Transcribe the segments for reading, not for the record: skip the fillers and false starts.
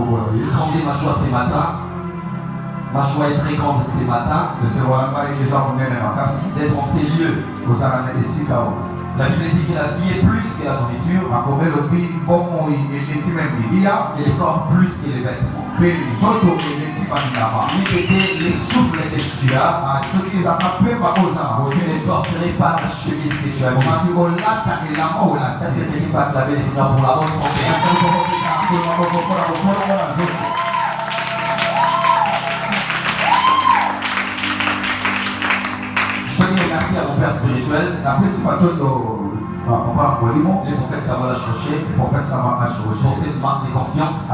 Grandez ma joie ces matins. Ma joie est très grande ces matins d'être en ces lieux. La Bible dit que la vie est plus que la nourriture et le corps plus que les vêtements. Il était les souffles que tu as. Tu ne porterais pas la chemise que tu as mise. Est-ce que quelqu'un peut acclamer le Seigneur pour la bonne santé? Je veux dire merci à mon père spirituel. Les prophètes ça va la chercher. Pour cette marque de confiance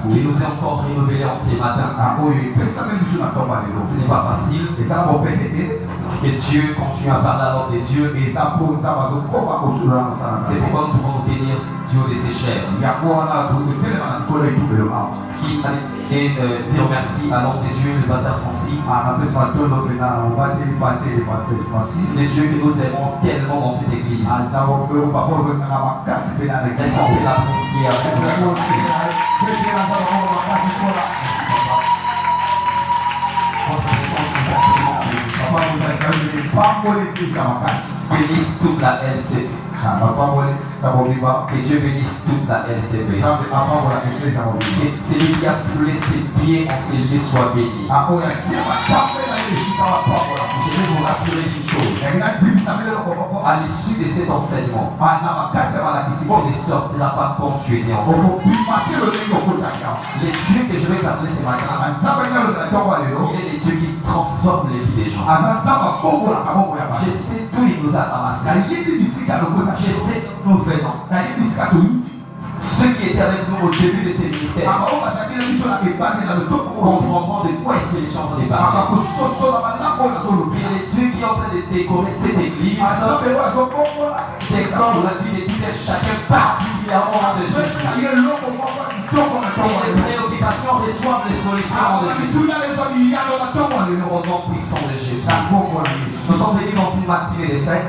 qui nous est encore renouvelée en ces matins. Ce n'est pas facile. Parce que Dieu continue à parler à l'ordre de Dieu. C'est pourquoi nous pouvons nous tenir du haut de ses chairs. Et dire merci à l'homme de Dieu, le pasteur Francis. Le Dieu que nous aimons tellement dans cette église. Est-ce qu'on peut l'apprécier avec bénisse toute la LCP. Que Dieu bénisse toute la LCP. Que celui qui a foulé ses pieds en ces lieux soit béni. Je vais vous rassurer d'une chose. À l'issue de cet enseignement, on ne sortira pas comme tu étais en haut. Le Dieu que je vais parler ce matin, il est le Dieu qui transforme les vies des gens. Je sais d'où il nous a ramassés. Je sais d'où nous venons. Ceux qui étaient avec nous au début de ces ministères comprendront de quoi est-ce que les gens ont parlé. Il est Dieu qui est en train de décorer cette église, d'extendre la vie de tout et chacun particulièrement de Jésus. Et les préoccupations reçoivent les solutions de Jésus. Au nom puissant de Jésus. Nous sommes venus dans une matinée de fête.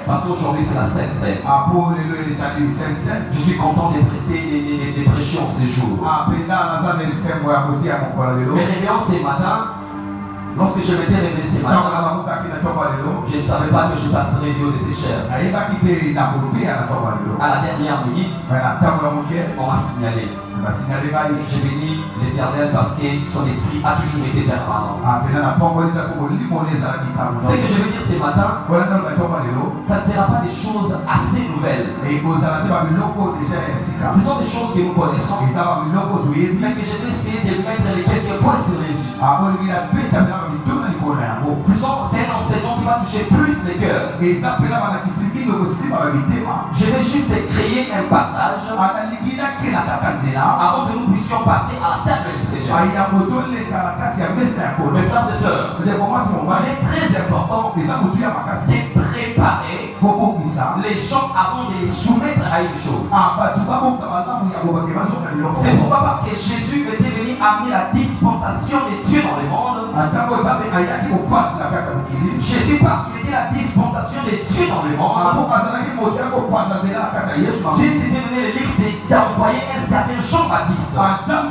Parce qu'aujourd'hui c'est la Sainte Seine. Je suis content de prêcher en ce jour. Mais réveillons ces matins. Lorsque je m'étais réveillé ce matin, je ne savais pas que je passerais du haut de ces chairs. À la dernière minute, on m'a signalé. J'ai béni l'Éternel parce que son esprit a toujours été permanent. Ce que je veux dire ce matin, ça ne sera pas des choses assez nouvelles. Ce sont des choses que nous connaissons, mais que je vais essayer de mettre les quelques points sur les yeux. C'est un enseignement qui va toucher plus les cœurs. Je vais juste créer un passage avant que nous puissions passer à la table du Seigneur. Mes frères et sœurs, il est très important de préparer les gens avant de les soumettre à une chose. C'est pourquoi parce que Jésus était venu amener la dispensation de Dieu dans le monde. Jésus parce qu'il était la dispensation de Dieu dans le monde. Jésus s'était donné le luxe d'envoyer un certain Jean-Baptiste afin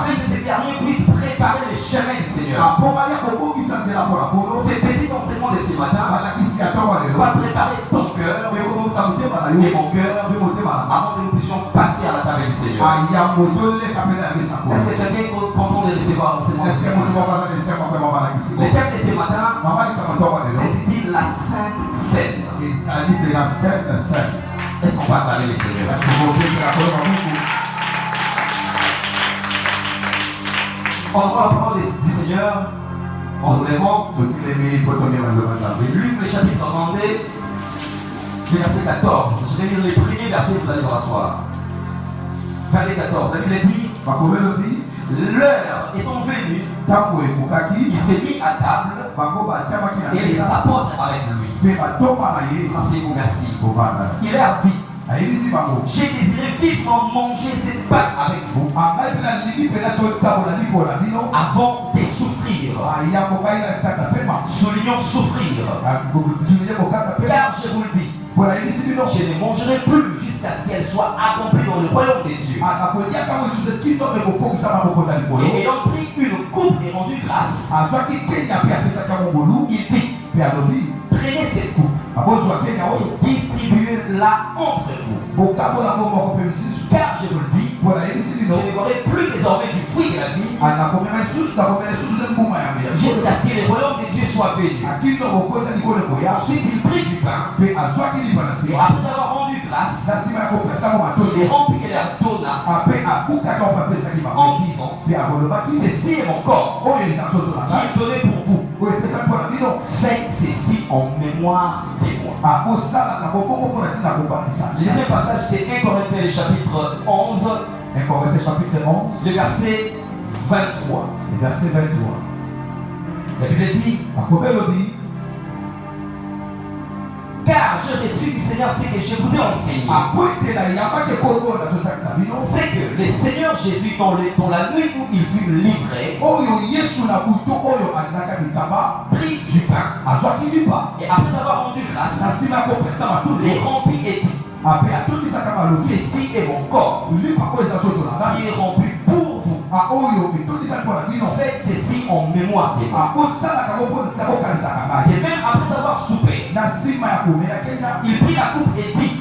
que ce dernier puisse préparer le chemin du Seigneur. Ce petit enseignement de ce matin va préparer ton cœur et mon cœur avant que nous puissions passer à la table du Seigneur. Est-ce que quelqu'un est content de recevoir l'enseignement? Le thème de ce matin s'intitule la Sainte Seine. Est-ce qu'on va acclamer le Seigneur? On va la parole du Seigneur en nous levant. Luc le chapitre 22, le verset 14. Je vais lire les premiers versets, vous allez vous rasseoir. Verset 14, la Bible dit: l'heure étant venue, il s'est mis à table et les apôtres avec lui. Asseyez-vous, merci. Il leur dit: j'ai désiré vivement manger cette Pâque avec vous avant de souffrir. Soulignons souffrir. Car je vous le dis, Je ne mangerai plus jusqu'à ce qu'elle soit accomplie dans le royaume des dieux. Et ayant pris une coupe et rendu grâce, il dit, prenez cette coupe et distribuez-la entre vous. Car je vous le dis, je ne boirai plus désormais du fruit de la vie jusqu'à ce que le royaume des dieux soit venu. Ensuite il prit du pain et après avoir rendu grâce, il remplit et leur donna en disant, ceci est mon corps qui est donné pour vous. Faites ceci en mémoire de moi. Le deuxième passage, c'est 1 Corinthiens chapitre 11, 1 Corinthiens chapitre 11, le verset 23. Le verset 23. La Bible dit, car je reçu du Seigneur ce que je vous ai enseigné. C'est que le Seigneur Jésus, dans la nuit où il fut livré, prit du pain et après avoir rendu grâce, les remplit et dit, ceci est mon corps qui est rompu pour vous. Faites ceci en mémoire de moi. Et même après avoir soupé, il prit la coupe et dit,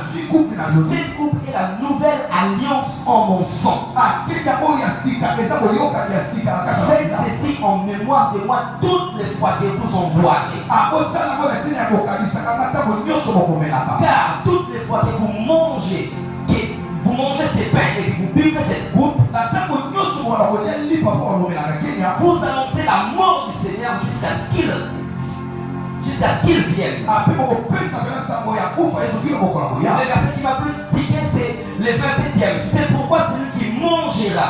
cette coupe est la nouvelle alliance en mon sang. Faites ceci en mémoire de moi toutes les fois que vous en boirez. Car toutes les fois que vous mangez ces pains et que vous buvez cette coupe, vous annoncez la mort du Seigneur jusqu'à ce qu'il vienne. Le verset qui m'a plus tiqué, c'est le 27e. C'est pourquoi celui qui mangera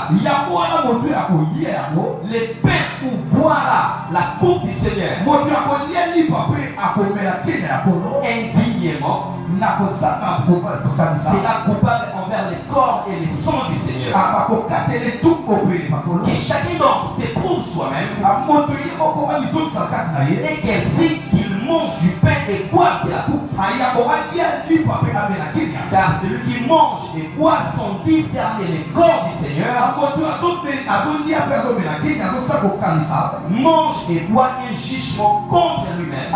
les pains ou boira la coupe du Seigneur indignement sera coupable envers le corps et le sang du Seigneur. Que chacun d'entre s'éprouve soi-même et qu'ainsi qu'il mange du pain et boive de la coupe. Car celui qui mange et boit sans discerner le corps du Seigneur mange et boit un jugement contre lui-même.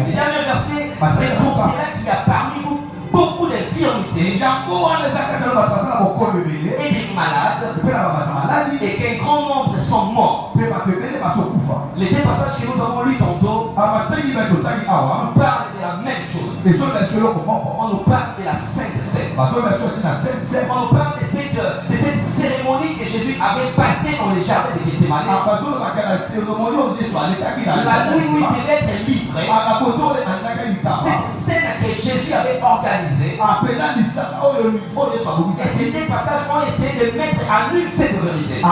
Le dernier verset, c'est pour cela qu'il y a parmi vous beaucoup d'infirmités et des malades et qu'un grand nombre sont morts. Les deux passages que nous avons lus tantôt, on parle de la même chose. On nous parle de la Sainte Seine. On nous parle de cette cérémonie que Jésus avait passée dans les jardins de Gethsémane. La nuit où il devait être livré. Cette scène que Jésus avait organisée. Et ces deux passages ont essayé de mettre à nu cette vérité. Je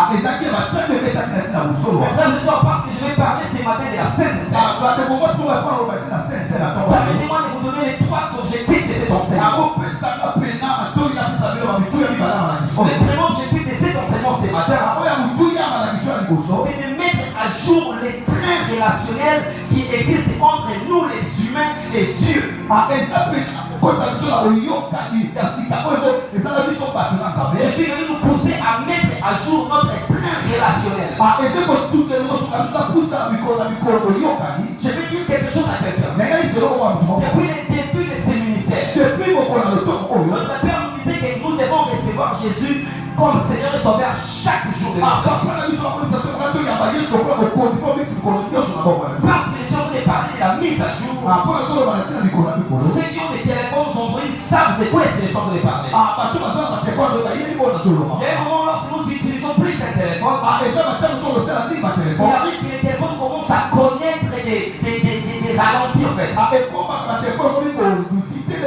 pense que je vais parler ce matin de la Sainte Seine. Permettez-moi de vous donner les trois objectifs de cet enseignement. Le premier objectif de cet enseignement ce matin, c'est de mettre à jour les trains relationnels qui existent entre nous les humains et Dieu. Je suis venu nous pousser à mettre à jour notre train relationnel. Je vais dire quelque chose à quelqu'un. Depuis le début de ce ministère, notre Père nous disait que nous devons recevoir Jésus comme Seigneur et Sauveur chaque jour de notre vie. Parce que les gens voulaient parler de la mise à jour. Ceux qui ont des téléphones Android savent de quoi est-ce qu'ils sont en train de parler. Il y a un moment lorsque nous n'utilisons plus ce téléphone, il arrive que les téléphones commencent à connaître des ralentis en fait.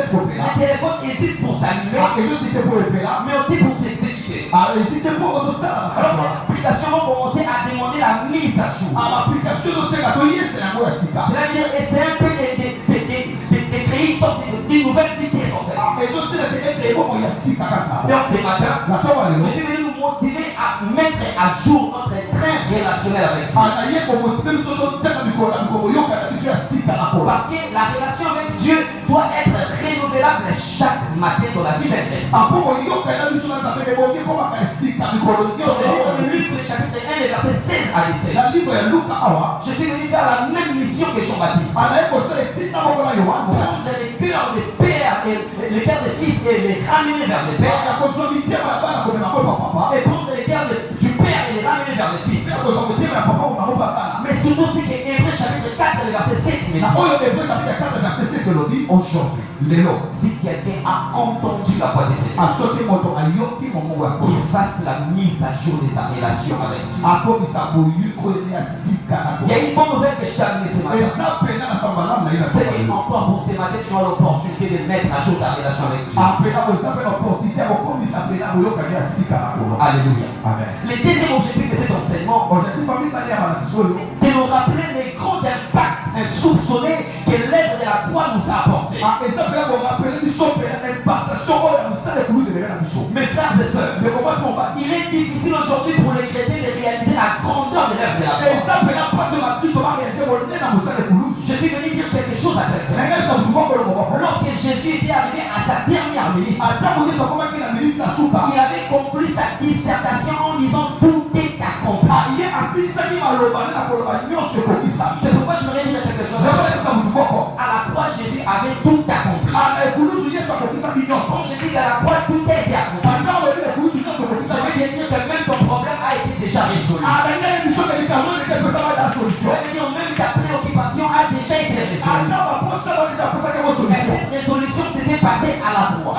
Le téléphone hésite pour s'allumer, mais aussi pour s'exécuter. Alors l'application va commencer à demander la mise à jour. Cela veut dire essayer un peu de créer une sorte de nouvelle vitesse en fait. Donc ce matin, je suis venu nous motiver à mettre à jour notre train relationnel avec Dieu. Parce que la relation avec Dieu doit être renouvelable chaque matin dans la vie d'un chrétien. Dans le Luc, le chapitre 1, le verset 16 à 17. Je suis venu faire la même mission que Jean-Baptiste. Prendre les cœurs des pères et les cœurs des fils et les ramener vers les pères. Et prendre les cœurs du père et les ramener vers les fils. Mais surtout, c'est que Hébreux chapitre 4, le verset 7. Aujourd'hui, si quelqu'un a entendu la voix des Seigneurs, qu'il fasse la mise à jour de sa relation avec Dieu. Il y a une bonne nouvelle que je t'ai amenée ce matin. C'est encore pour ce matin, tu as l'opportunité de mettre à jour ta relation avec Dieu. Alléluia. Amen. Le deuxième objectif de cet enseignement, de nous rappeler les grands impacts insoupçonnés que l'œuvre de la croix nous a apportés. Mes frères et sœurs, il est difficile aujourd'hui pour les chrétiens de réaliser la grandeur de l'œuvre de la croix. Je suis venu dire quelque chose à quelqu'un. Lorsque Jésus était arrivé à sa dernière minute, il avait conclu sa dissertation en disant tout est accompli. C'est pourquoi je voudrais dire quelque chose. À la croix, Jésus avait tout accompli. Quand je dis qu'à la croix, tout a été accompli, ça veut bien dire que même ton problème a été déjà résolu. Ça veut dire même ta préoccupation a déjà été résolue. Et cette résolution s'était passée à la croix.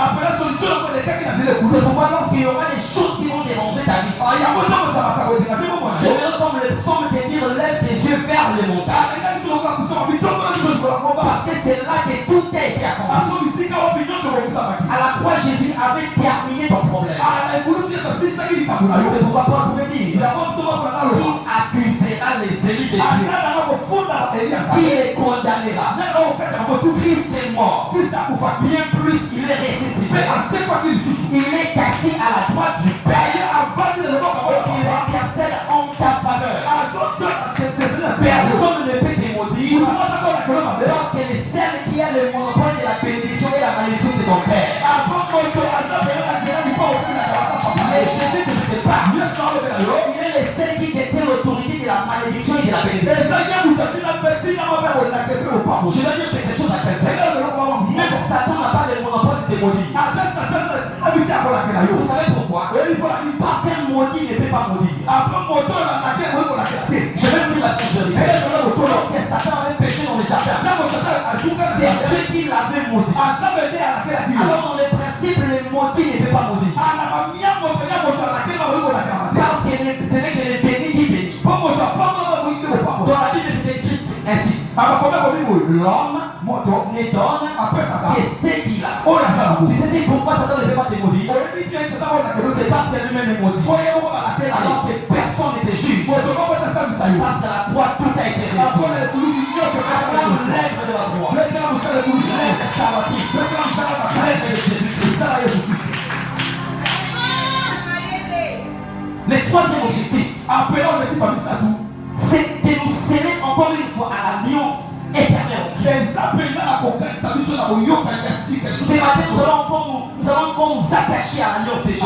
C'est pourquoi lorsqu'il y aura des choses qui vont déranger ta vie, je vais comme le psaume te dire, lève tes yeux vers les montagnes. Parce que c'est là que tout a été accompli. À la croix, Jésus avait terminé ton problème. C'est pourquoi Paul pouvait dire, qui accusera les élus de Dieu, qui les condamnera. Christ est mort. Bien plus, il est ressuscité. Il est assis à la droite du Père. Il intercède en ta faveur. Personne ne peut te maudire lorsque le seul qui a le monopole de la bénédiction et la malédiction, c'est ton Père. Et Jésus que je te parle, il est le seul qui détient l'autorité de la malédiction et de la bénédiction. Je vais dire quelque chose à quelqu'un. Même Satan n'a pas le monopole de te maudire. Vous savez pourquoi? Parce qu'un maudit ne peut pas maudire. Je vais vous dire la vérité. Lorsque Satan avait péché dans le jardin, c'est Dieu qui l'avait maudit. Alors dans le principe, le maudit ne peut pas maudire. Parce que ce n'est que le béni qui bénit. Dans la Bible, c'est écrit ainsi. L'homme ne donne que ce qu'il a. Tu sais pourquoi Satan ne peut pas te maudire? C'est parce que lui-même est maudit. Alors que personne ne te juge. Parce qu'à la croix, tout a été résolu. L'œuvre de la croix, l'œuvre salvatrice, l'œuvre de Jésus-Christ. Le troisième objectif, c'est de nous sceller encore une fois à l'alliance éternelle. Ce matin, nous allons encore nous attacher à l'alliance de Jésus.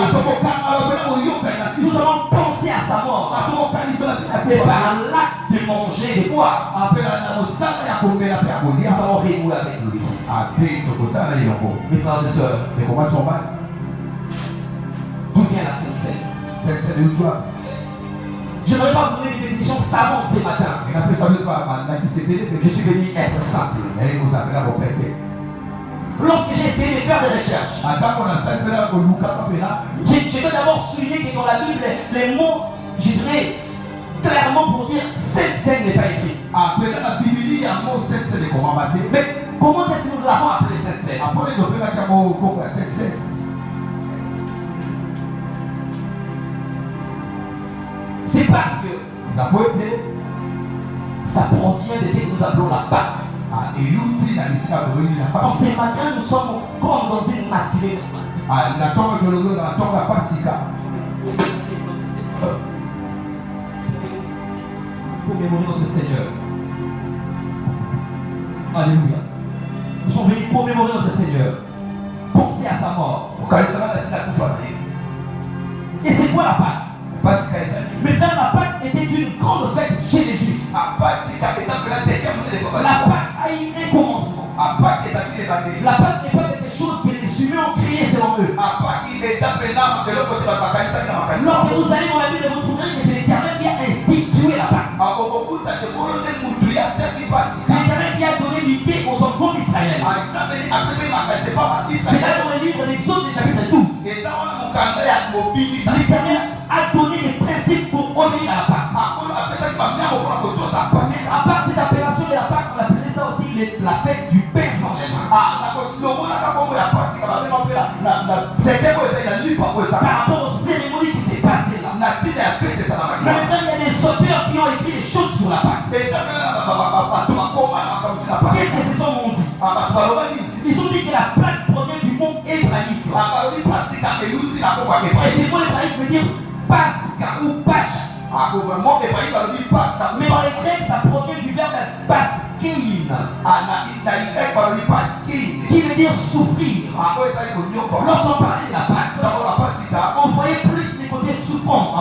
Nous allons penser à sa mort. Et par l'acte de manger et de boire, nous allons renouer avec lui. Mes frères et sœurs, d'où vient la Sainte Seine? Je ne vais pas vous donner des définitions savantes ce matin. Je suis venu être simple. Lorsque j'ai essayé de faire des recherches, je veux d'abord souligner que dans la Bible, les mots, je dirais clairement pour dire cette scène n'est pas écrite. Mais comment est-ce que nous l'avons appelée cette scène? C'est parce que ça provient de ce que nous appelons la Pâque. Ce matin, nous sommes comme dans une matinée de Pâque. commémorer notre Seigneur. Alléluia. Nous sommes venus commémorer notre Seigneur. Penser à sa mort. Et c'est quoi la Pâque? Mais frère, la Pâque était une grande fête chez les Juifs. La Pâque a eu un commencement. La Pâque n'est pas quelque chose que les humains ont créé selon eux. Lorsque vous allez dans la Bible, vous trouverez que c'est l'Éternel qui a institué la Pâque. C'est l'Éternel qui a donné l'idée aux enfants d'Israël. C'est là dans le livre d'Exode, chapitre 12. L'Éternel a donné des principes pour obéir à la Pâque. À part cette appellation de la Pâque, on appelait ça aussi la fête du pain sans levain. Par rapport aux cérémonies qui s'est passées là. Mais frère, il y a des auteurs qui ont écrit des choses sur la Pâque. Qu'est-ce que ces hommes ont dit? Ils ont dit que la Pâque provient du mot hébraïque. Et ce mot hébraïque veut dire Pascha ou Pacha. Mais dans les Grecs, ça provient du verbe paskein, qui veut dire souffrir. Lorsqu'on parlait de la Pâque, on voyait plus les côtés souffrance.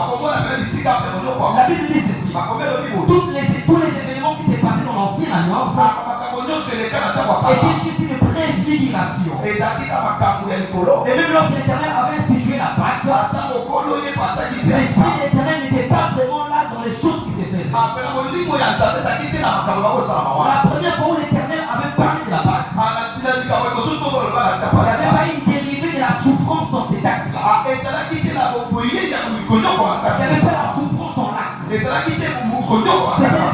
La Bible dit ceci: tous les événements qui s'est passés dans l'ancienne alliance étaient juste une préfiguration. Et même lorsque l'Éternel avait institué la Pâque, l'Esprit de l'Éternel n'était pas vraiment là dans les choses qui se faisaient. La première fois où l'Éternel avait parlé de la Pâque, il n'y avait pas une dérivée de la souffrance dans cet acte-là. Il n'y avait pas la souffrance dans l'acte. C'était le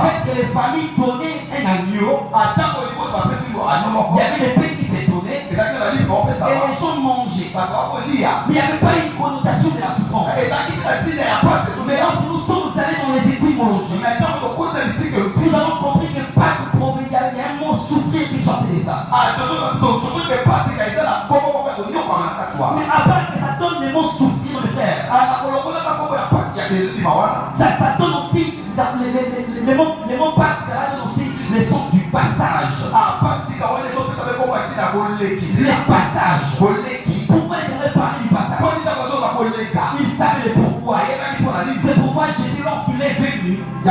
fait que les familles donnaient un agneau. Il y avait des pains qui s'est donné et les gens mangeaient. Mais il n'y avait pas une connotation de la souffrance. Mais lorsque nous sommes allés dans les étymologies, nous avons compris que Pâque provient, il y a un mot souffrir qui soit appelé ça. Mais à part que ça donne le mot souffrir, mes frères, ça donne aussi les mots Pâque, ça donne aussi le sens du passage. Les passages. Pourquoi il devrait parler du passage? Il savait le pourquoi. C'est pourquoi Jésus, lorsqu'il est venu, il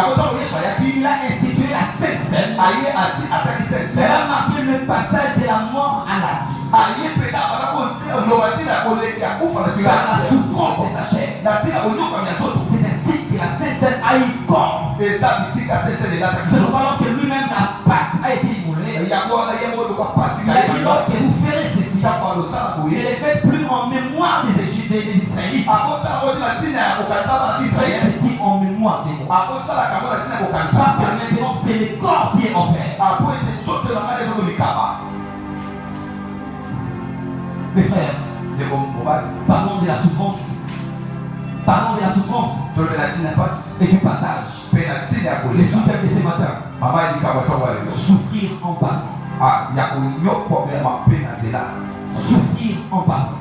a institué la Sainte Seine. Il a marqué le passage de la mort à la vie. Par la souffrance de sa chair. C'est ainsi que la Sainte Seine a eu corps. C'est pourquoi lorsque lui-même la Pâque a été immolée, il a dit lorsque vous ferez ceci, et les faites plus en mémoire des Israélites. Ceci en mémoire des morts. Parce que maintenant c'est le corps qui est offert. Mes frères, parlons de la souffrance. Parlons de la souffrance et du passage. Les sous-thèmes de ce matin. Souffrir en passant. Souffrir en passant.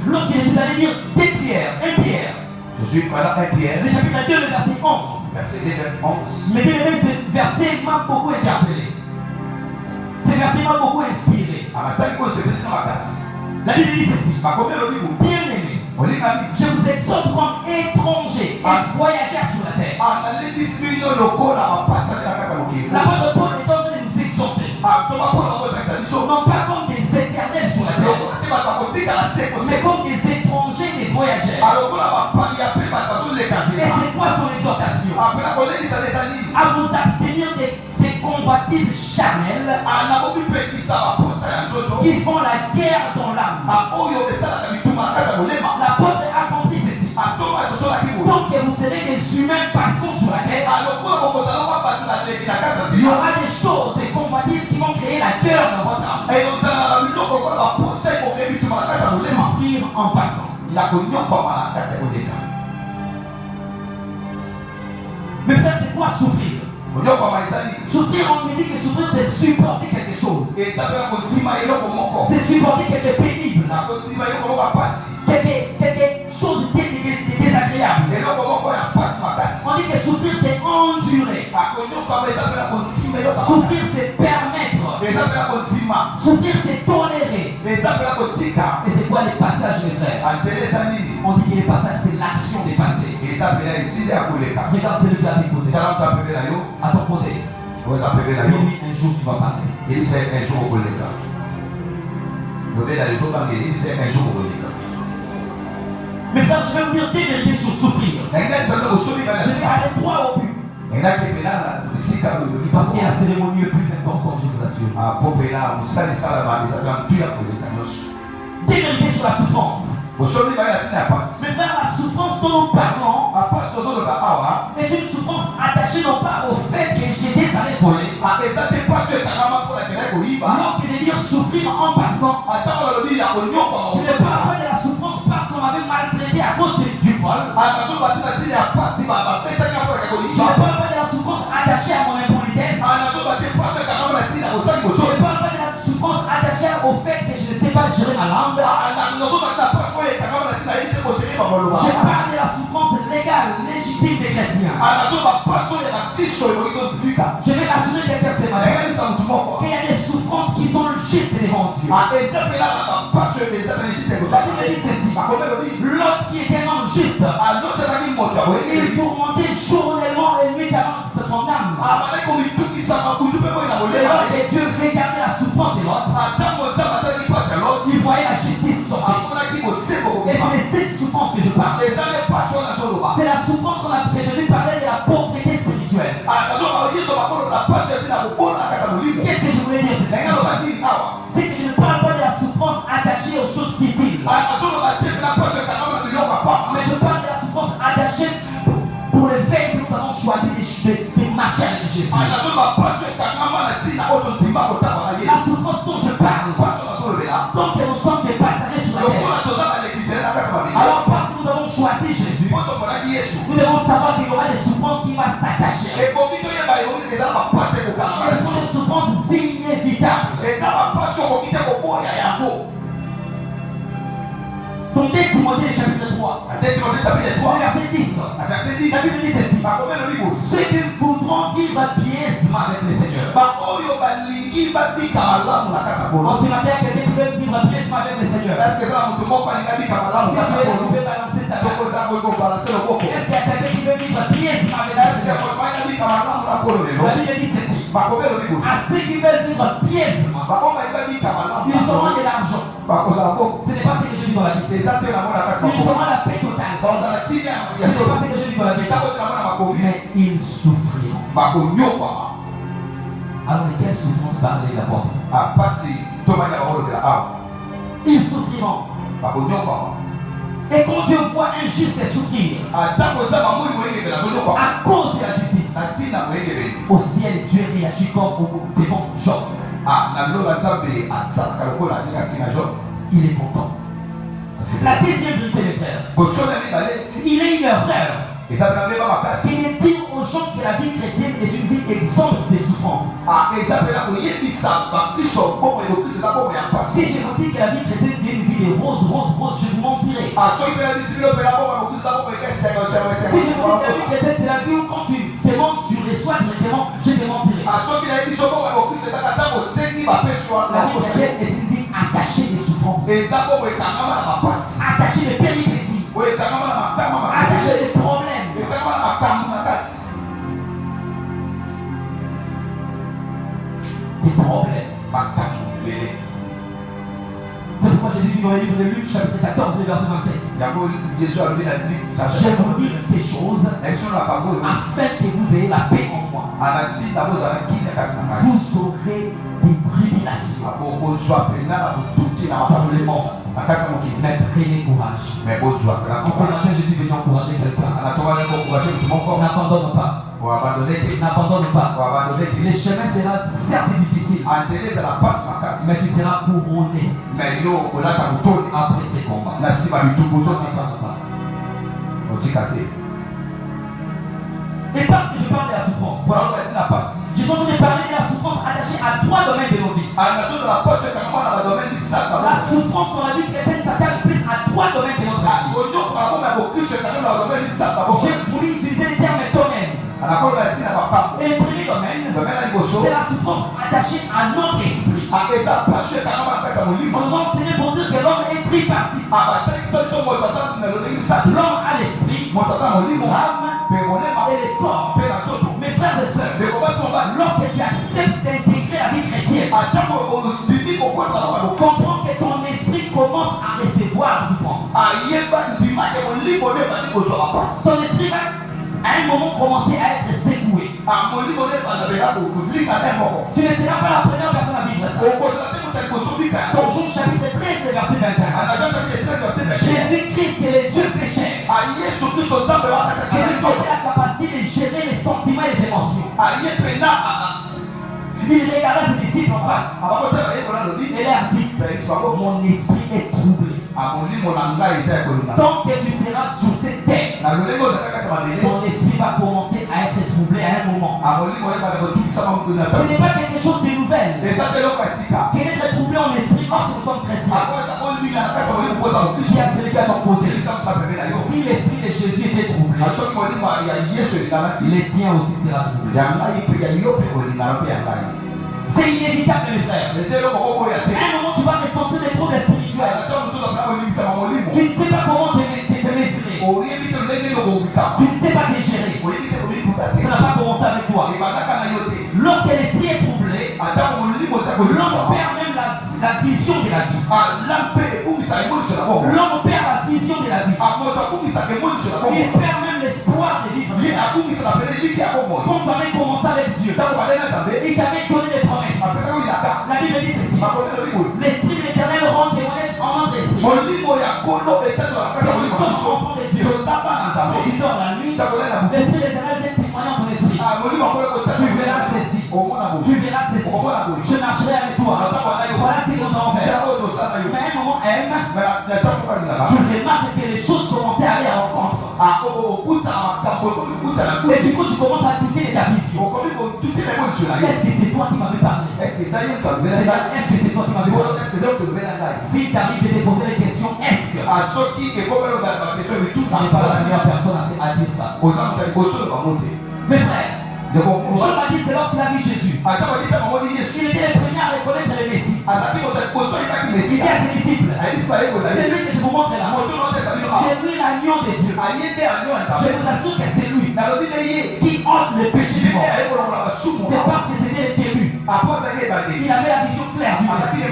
Lorsque Jésus allait dire des prières, un Pierre, le chapitre 2, le verset 11. Mais bien aimé, ce verset m'a beaucoup interpellé. Ce verset m'a beaucoup inspiré. La Bible dit ceci: bien aimé, je vous exhorte comme étrangers et voyageurs sur la terre. L'apôtre Paul est en train de nous exhorter, non pas comme des éternels sur la terre, mais comme des étrangers, des voyageurs. Et c'est quoi son exhortation? À vous abstenir des convoitises charnelles qui font la guerre dans l'âme. L'apôtre a compris ceci. Donc que vous serez des humains passant sur la terre, il y aura des choses, des convoitises qui vont créer la guerre dans votre âme. Souffrir en passant. Mais frère, c'est quoi souffrir? Souffrir, on me dit que souffrir c'est supporter quelque chose. C'est supporter quelque pénible. Quelque chose de désagréable. On dit que souffrir c'est endurer. Souffrir c'est permettre. Souffrir c'est tolérer. Et c'est quoi les passages, mes frères? On dit que les passages c'est l'action des passés. Regarde celui qui a tes côtés. À ton côté. Dis-lui un jour tu vas passer. Mes frères, je vais vous dire des vérités sur souffrir. Je vais aller droit au but. Parce que la cérémonie est plus importante, je vous assure. Des vérités sur la souffrance. Mes frères, la souffrance dont nous parlons est une souffrance attachée non pas au fait que j'ai des années volées. Lorsque je dis souffrir en passant, je ne parle pas de la souffrance parce qu'on m'avait maltraité à cause du vol. Je ne parle pas de la souffrance attachée à mon impolitesse. Je ne parle pas de la souffrance attachée au fait que je ne sais pas gérer ma langue. Je parle de la souffrance légale, légitime des chrétiens. Je vais rassurer quelqu'un ce matin qu'il y a des souffrances qui sont justes devant Dieu. Ça me dit ceci. L'autre qui était un homme juste, il tourmentait journellement et nuitamment son âme. Et lorsque Dieu regardait la souffrance de l'autre, il voyait la justice sortir. Et c'est de cette souffrance que je parle. C'est la souffrance que je vais parler de la pauvreté spirituelle. Qu'est-ce que je voulais dire? C'est que je ne parle pas de la souffrance attachée aux choses futiles. Mais je parle de la souffrance attachée pour le fait que nous avons choisi de marcher avec Jésus. La souffrance dont je parle, donc nous sommes des passagers sur la terre. Alors parce que nous avons choisi Jésus, nous devons savoir qu'il y aura des souffrances qui vont s'attacher. Et ce sont des souffrances inévitables. Donc 2 Timothée chapitre 3, verset 10. La Bible dit ceci. Ceux qui voudront vivre pieusement avec le Seigneur. En ce matin, quelqu'un qui veut vivre pieusement avec le Seigneur. Si tu peux balancer ta main. Est-ce qu'il y a quelqu'un qui veut vivre pieusement avec le Seigneur? La Bible dit ceci. À ceux qui veulent vivre pieusement, ils auront de l'argent. Ce n'est pas ce que je dis dans la Bible. Ils auront la paix totale. Ce n'est pas ce que je dis dans la Bible. Mais ils souffriront. Alors de quelle souffrance parlait l'apôtre? Ils souffriront. Et quand Dieu voit un juste souffrir à cause de la justice, au ciel Dieu réagit comme devant Job. Il est content. La deuxième vérité, mes frères, il est une erreur. Il est dit aux gens que la vie chrétienne est une vie exempte des souffrances. Si je vous dis que la vie chrétienne c'est une vie de rose, je vous mentirai. Si je vous dis que la vie chrétienne c'est la vie où quand tu demandes, tu reçois directement, je te mentirai. La vie chrétienne est une vie attachée des souffrances, attachée des péripéties, attachée des problèmes. Des problèmes. C'est pourquoi Jésus dit dans le livre de Luc, chapitre 14, verset 27. Je vous dis ces choses afin que vous ayez la paix en moi. Vous aurez des tribulations. Mais prenez courage. En ce matin, Jésus est venu encourager quelqu'un. N'abandonne pas. N'abandonne pas. Le chemin sera certes difficile, mais tu seras couronné après ces combats. N'abandonne pas. Et parce que je parle de la souffrance, je suis en train de parler de la souffrance attachée à 3 domaines de nos vies. La souffrance dans la vie chrétienne s'attache plus à 3 domaines de notre vie. J'ai voulu utiliser le terme Et le premier domaine, c'est la souffrance attachée à notre esprit. On nous a enseigné pour dire que l'homme est tripartite. L'homme a l'esprit, l'âme et le corps. Mes frères et sœurs, lorsque tu acceptes d'intégrer la vie chrétienne, comprends que ton esprit commence à recevoir la souffrance. Ton esprit va à un moment commencer à être secoué. Tu ne seras pas la première personne à vivre ça. Dans Jean chapitre 13, verset 21. Jésus-Christ est le Dieu fait chair. C'est lui qui a la capacité de gérer les sentiments et les émotions. Il regarda ses disciples en face. Et leur dit, mon esprit est troublé. Tant que tu seras sur cette terre, ton esprit va commencer à être troublé à un moment. Ce n'est pas quelque chose de nouvel. Quel est troublé en esprit lorsque nous sommes chrétiens? Si à celui qui est à ton côté, si l'esprit de Jésus était troublé, le tien aussi sera troublé. C'est inévitable, mes frères. À un moment, tu vas ressentir des troubles spirituels. Tu ne sais pas comment te mesurer. Tu ne sais pas te gérer. Ça n'a pas commencé avec toi. Lorsque l'esprit est troublé, l'homme perd même la vision de la vie. L'homme perd la vision de la vie. Il perd même l'espoir de vivre. Quand tu avais commencé avec Dieu, il t'avait donné des promesses. La Bible dit ceci. L'esprit de l'Éternel rend témoignage en notre esprit. Nous sommes enfants de Dieu. Quand tu dors la nuit, l'esprit de l'Éternel vient témoigner en ton esprit. Tu verras ceci. Tu verras ceci. Je marcherai avec toi. Voilà ce que nous allons faire. Mais à un moment, je remarque que les choses commençaient à aller à l'encontre. Et du coup, tu commences à douter de ta vision. Est-ce que c'est toi qui m'avais parlé? Est-ce que c'est toi qui m'avais parlé? Si tu arrives de te poser des questions, est-ce que je n'ai pas la première personne à dire ça? Mes frères, Jean Baptiste, lorsqu'il a vu Jésus, il était le premier à reconnaître le Messie. Il dit à ses disciples, c'est lui que je vous montre là. C'est lui l'agneau de Dieu. Je vous assure que c'est lui qui ôte le péché du monde. C'est parce que c'était le début. Il avait la vision claire du Messie. Et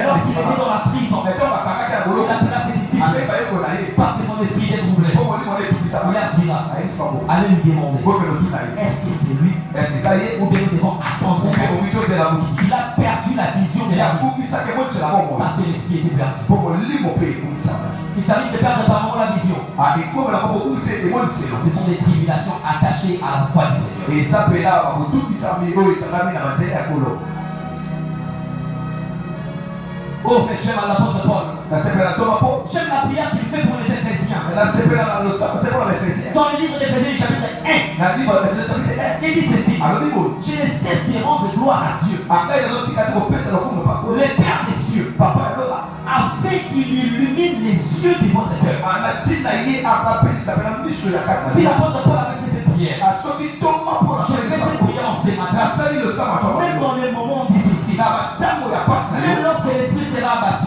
lorsqu'il était dans la prison, il appela ses disciples parce que son esprit était troublé. Il leur dira, allez lui demander, est-ce que c'est lui? Ou bien nous devons attendre? Il a perdu la vision de la vie parce que l'esprit était perdu. Il t'arrive de perdre par moment la vision. Ce sont des tribulations attachées à la foi du Seigneur. Oh, mais j'aime l'apôtre Paul. J'aime la prière qu'il fait pour les Éphésiens. Dans le livre d'Éphésiens, chapitre 1, il dit ceci. Je ne cesse de rendre gloire à Dieu, le Père des cieux, afin qu'il illumine les yeux de votre cœur. Si l'apôtre Paul avait fait cette prière, je fais cette prière en ce matin, même dans les moments difficiles, même lorsque l'esprit sera abattu,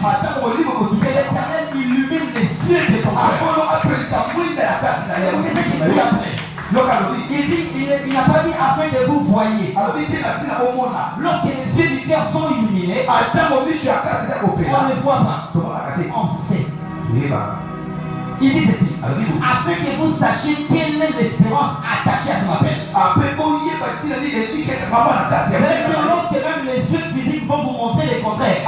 que l'Éternel illumine les yeux de ton cœur. Il dit, il n'a pas dit afin que vous voyez. Lorsque les yeux du cœur sont illuminés, on ne voit pas, on sait. Il dit ceci, afin que vous sachiez quelle est l'espérance attachée à son appel. C'est-à-dire lorsque même les yeux physiques vont vous montrer le contraire,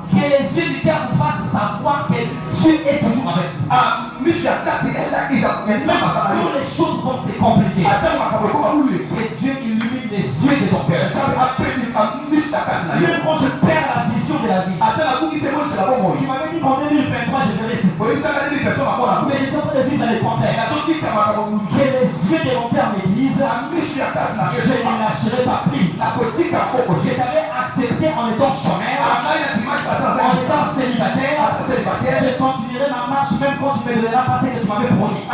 que les yeux du cœur vous fassent savoir que Dieu est toujours avec vous. Même quand les choses vont se compliquer, que Dieu illumine les yeux de ton cœur. Même quand je perds la vision de la vie, tu m'avais dit qu'en 2023 je verrais ceci, mais je suis en train de vivre le contraire. Que les yeux de mon cœur me disent, je ne lâcherai pas prise. Je t'avais accepté en étant chômeur, en étant célibataire, je continuerai ma marche même quand tu me donneras pas ce que tu m'avais promis.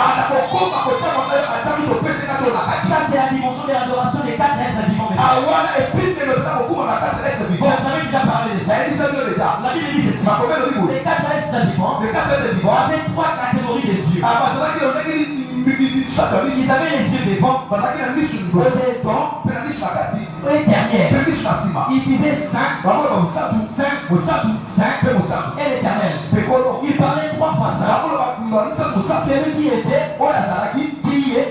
Ça, c'est la dimension de l'adoration des 4 êtres vivants. Vous avez déjà parlé de ça. La Bible dit ceci. Les 4 êtres vivants avaient 3 catégories des yeux. Ils avaient les yeux devant, et derrière. Ils disaient saint, et l'éternel. Il parlait 3 fois ça. C'est lui qui était, qui est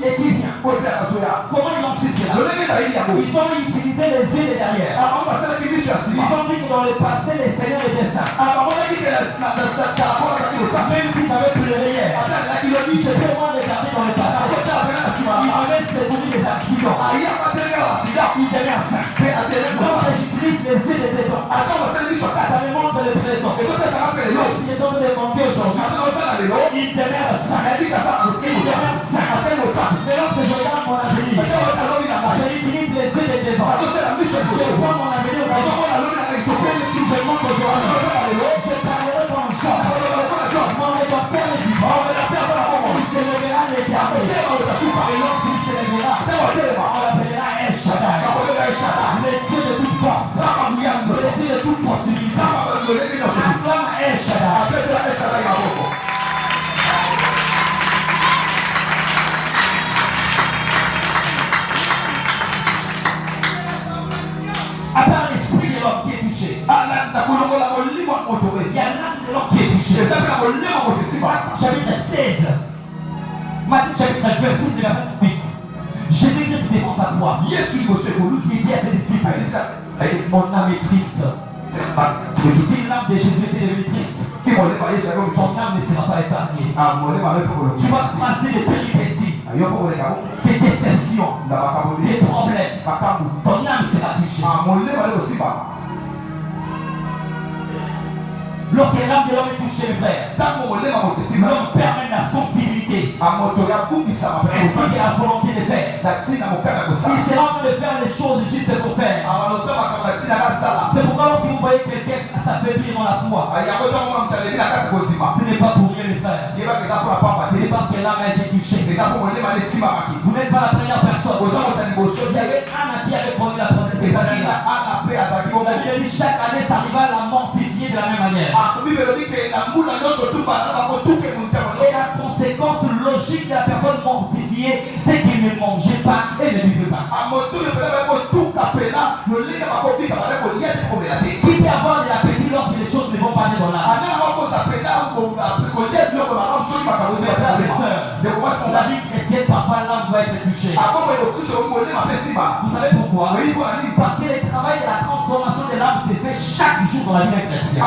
et qui vient. Comment ils ont su cela? Ils ont utilisé les yeux de derrière. Ils ont dit que dans le passé, les seigneurs étaient saints. Même si j'avais pleuré hier, je peux au moins regarder dans le passé. Il avait secouru des accidents. Il devient saint. Lorsque j'utilise les yeux de dedans, ça me montre le présent. Si je dois me demander aujourd'hui, il demeure saint. Il demeure saint. Mais lorsque je regarde mon avenir, je utilise les yeux de devant. Je vois mon avenir au présent. Même si je monte aujourd'hui, je parlerai comme Jean. Mon rédempteur est vivant. Il se lèvera l'éternel. Et lorsqu'il se lèvera, on l'appellera El Shaddai. Le Dieu de toute force. Le Dieu de toute possibilité. Acclame El Shaddai. À part l'esprit de l'homme qui est touché, il y a l'âme de l'homme qui est touché. Chapitre 16, Matthieu chapitre 26, verset 8. Jésus-Christ défend sa croix. Il dit à ses disciples, mon âme est triste. Si l'âme de Jésus était devenue triste, ton âme ne sera pas épargnée. Tu vas passer des péripéties, des déceptions, des problèmes. Ton âme sera touchée. Lorsque l'âme de l'homme est touchée, frère, l'homme perd même la sensibilité ainsi que la volonté de faire. Il sera en train de faire les choses juste pour faire. C'est pourquoi lorsque vous voyez quelqu'un s'affaiblir dans la foi, ce n'est pas pour rien le faire. C'est parce que l'âme a été touchée. Vous n'êtes pas la première personne. Il y avait Anna qui avait connu la promesse. La Bible dit chaque année, ça arriva à la mortifier de la même manière. Et la conséquence logique de la personne mortifiée, c'est qu'il ne mangeait pas et ne buvait pas. Qui peut avoir de l'appétit lorsque les choses ne vont pas bien dans l'âme? La vie chrétienne, parfois l'âme doit être touchée. Vous savez pourquoi? Parce que le travail de la transformation de l'âme s'est fait chaque jour dans la vie chrétienne.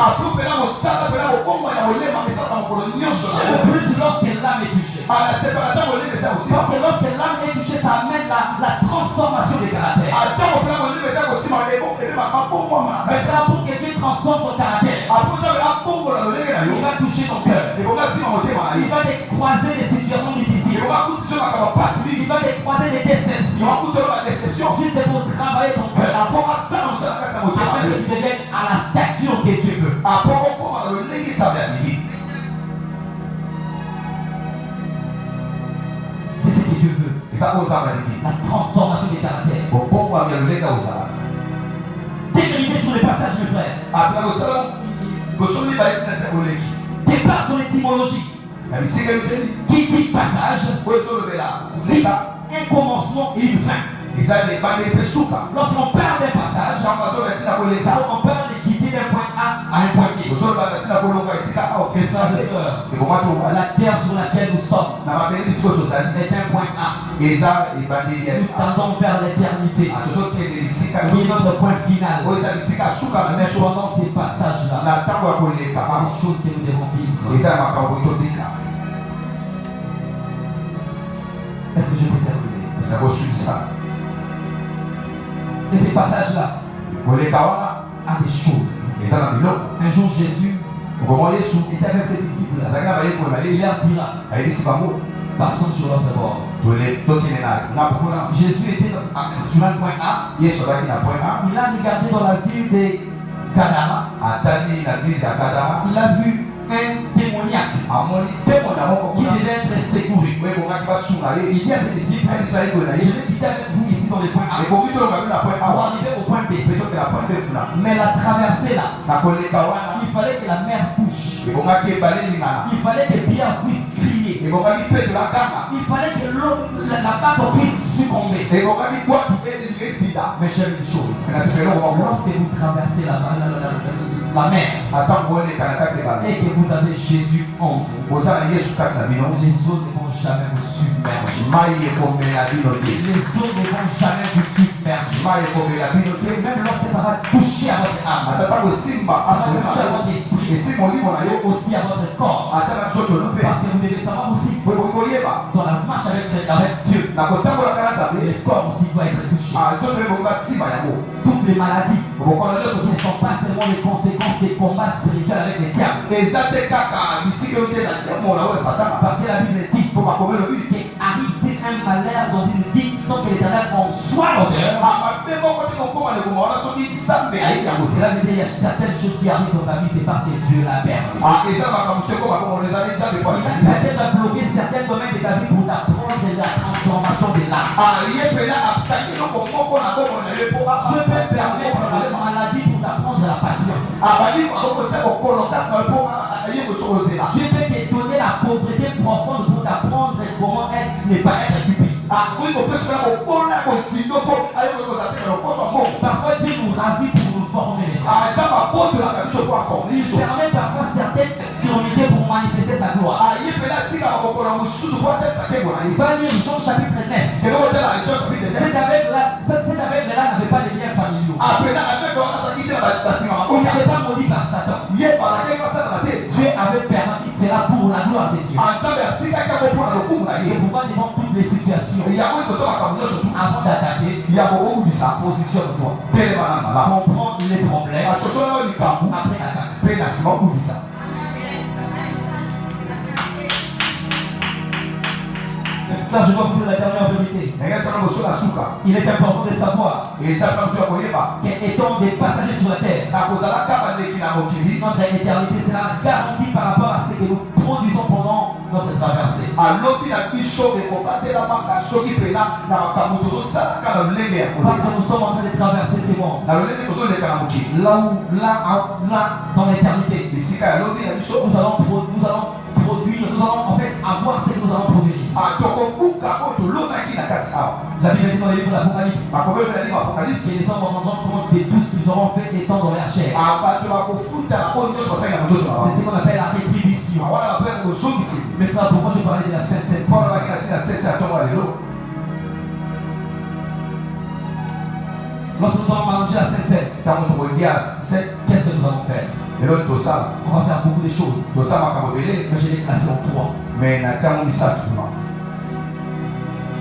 Plus lorsque l'âme est touchée. Parce que lorsque l'âme est touchée, ça amène la transformation des caractères. Mais c'est là pour que Dieu transforme ton caractère. Il va toucher ton cœur. Il va te croiser des situations difficiles. Il va te croiser des déceptions. Juste pour travailler ton cœur. Afin que tu deviennes à la stature que Dieu veut. C'est ce que Dieu veut. La transformation des caractères. Dévérité sur les passages, mes frères. Départ sur l'étymologie. Qui dit passage dit un commencement et une fin. Lorsqu'on parle d'un passage, on parle de quitter d'un point A à un point B. La terre sur laquelle nous sommes est un point A. Nous tendons vers l'éternité. Qui est notre point final. Mais pendant ces passages-là, il y a des choses que nous devons vivre. Est-ce que je t'ai terminé? Et ces passages-là a des choses. Un jour, Jésus était avec ses disciples. Il leur dira, passons sur l'autre bord. Jésus était sur le point A. Il a regardé dans la ville de Gadara. Il a vu un démoniaque. qui devait être secouru. Il dit à ses disciples, je vais quitter avec vous ici dans le point A pour arriver au point B. Mais la traversée là, il fallait que la mer bouge. Il fallait que Pierre puisse crier. Il fallait que la bateau puisse succomber. Mais j'ai une chose. Lorsque vous traversez la mer et que vous avez Jésus en vous, les autres ne vont jamais vous submerger. Les autres ne vont jamais vous submerger. Même lorsque ça va toucher à votre âme, ça va toucher à votre esprit, aussi à votre corps. Parce que vous devez savoir aussi, dans la marche avec Dieu, le corps aussi doit être touché. Toutes les maladies ne sont pas seulement les conséquences des combats spirituels avec les diables. Parce que la Bible dit qu'arrive un malheur dans une vie sans que l'Éternel en soit l'auteur. Cela veut dire qu'il y a certaines choses qui arrivent dans ta vie, c'est parce que Dieu l'a permis. Il a déjà bloqué certains domaines de ta vie pour t'apprendre la transformation de l'âme. Dieu peut permettre la maladie pour t'apprendre la patience. Dieu peut te donner la pauvreté profonde pour t'apprendre comment ne pas être cupide. Parfois Dieu nous ravit pour nous former. Il permet parfois certaines infirmités pour manifester sa gloire. Va lire Jean chapitre 9. Cet aveugle-là n'avait pas les liens familiaux. Il n'était pas maudit par Satan. Dieu avait permis cela pour la gloire de Dieu. C'est pourquoi devant toutes les situations, avant d'attaquer, positionne-toi. Comprends les problèmes. Après attaque. Là, je dois vous dire la dernière vérité. Il est important de savoir qu'étant des passagers sur la terre, notre éternité sera garantie par rapport à ce que nous produisons pendant notre traversée. Parce que nous sommes en train de traverser ces mondes. Là, dans l'éternité, nous allons produire, nous allons en fait avoir ce que nous allons produire ici. La Bible dit dans le livre de l'Apocalypse que les hommes rendront compte de tout ce qu'ils auront fait étant dans leur chair. C'est ce qu'on appelle la rétribution. Mais frère, pourquoi je parlais de la Sainte Seine? Lorsque nous allons manger la Sainte Seine, qu'est-ce que nous allons faire? On va faire beaucoup de choses. Mais je l'ai classé en 3.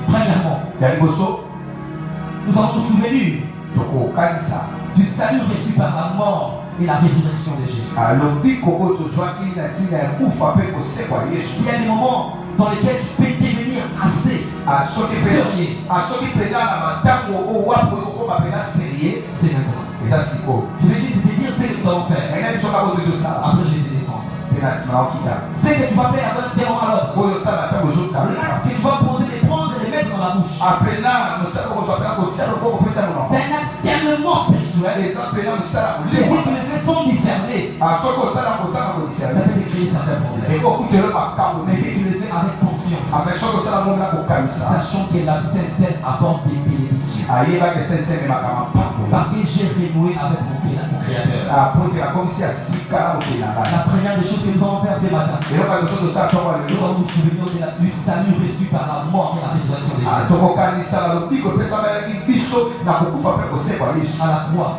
Premièrement, nous allons nous souvenir du salut reçu par la mort et la résurrection de Jésus. Il y a des moments dans lesquels tu peux devenir assez sérieux. C'est maintenant. Je vais juste te dire ce que nous allons faire. Après, je vais descendre. Ce que tu vas faire d'un moment à l'autre. Là, ce que tu vas poser, les prendre et les mettre dans la bouche. C'est un acte tellement spirituel. Les utilisations sont discernées. Ça peut te créer certains problèmes. Mais si tu le fais avec conscience, sachant que la Sainte Seine apporte des bénédictions. Parce que j'ai renoué avec mon Créateur. La première des choses que nous allons faire ce matin, nous allons nous souvenir du salut reçu par la mort et la résurrection de Jésus. À la croix,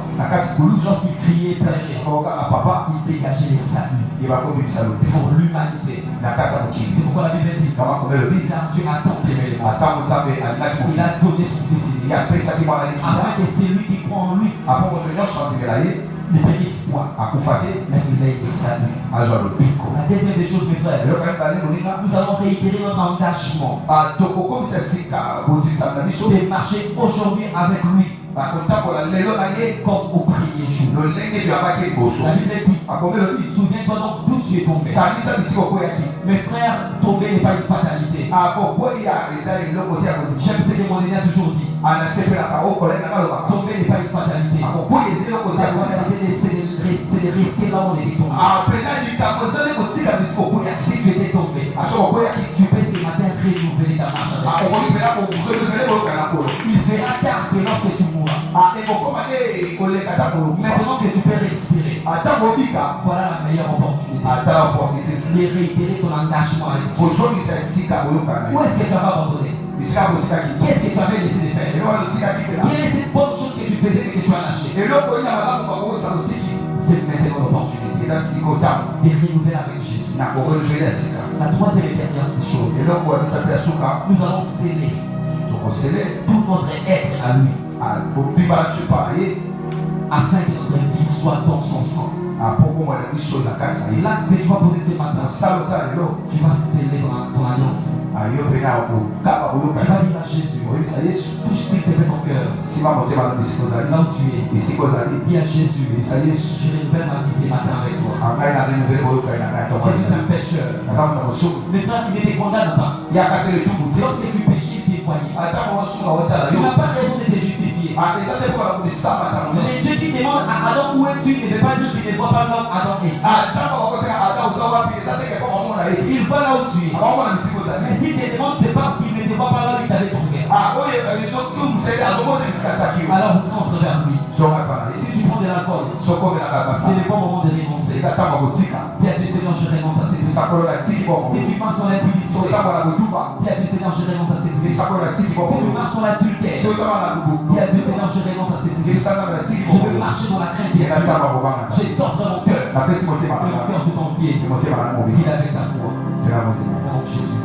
lorsqu'il criait Père, il dégageait les saluts pour l'humanité. C'est pourquoi la Bible dit car Dieu a tant aimé le monde. Il a donné son Fils afin que celui qui croit en lui ne périsse point, mais qu'il ait le salut. La deuxième des choses, mes frères, nous allons réitérer notre engagement de marcher aujourd'hui avec lui. comme au premier jour. La Bible dit, souviens-toi donc d'où tu es tombé. Mes frères, tomber n'est pas une fatalité. J'aime ce que mon aîné a toujours dit. Tomber n'est pas une fatalité. La fatalité, c'est de rester là où on était tombé. Si tu étais tombé, tu peux ce matin renouveler ta marche avec Dieu. Il fera tard que lorsque tu mourras. Maintenant que tu peux respirer, voilà la meilleure opportunité de réitérer ton engagement avec Dieu. Où est-ce que tu vas abandonner? Qu'est-ce que tu avais laissé de faire? Quelle est cette bonne chose que tu faisais et que tu as lâché? C'est maintenant l'opportunité de renouveler avec Jésus. La troisième et dernière chose, nous allons sceller tout notre être à lui, afin que notre vie soit dans son sang. L'acte que tu vas poser ce matin, tu vas sceller ton alliance. Tu vas dire à Jésus, touche s'il te plaît ton cœur. Là où tu es, dis à Jésus, je renouvelle ma vie ce matin avec toi. Jésus est un pécheur. Mes frères, il ne te condamne pas. Lorsque tu péchis, tu es foyer. Tu n'as pas raison de te justifier. Les dieux qui demandent à Adam où es-tu ne veut pas dire qu'il ne voit pas l'homme Adam est. Il voit là où tu es. Mais s'il te demande, c'est parce qu'il ne te voit pas là où il t'avait trouvé. Alors rentre vers lui. Si tu prends de l'alcool, c'est le bon moment de renoncer. Dis à Dieu, Seigneur, je renonce à cette vie. Si tu marches dans l'impunité, dis à Dieu, Seigneur, je renonce à cette vie. Si tu marches dans l'adultère, dis à Dieu, Seigneur, je renonce à cette vie. Je veux marcher dans la crainte de Dieu. Je t'offre mon cœur. Le cœur tout entier. Dis avec ta foi. Nom de Jésus.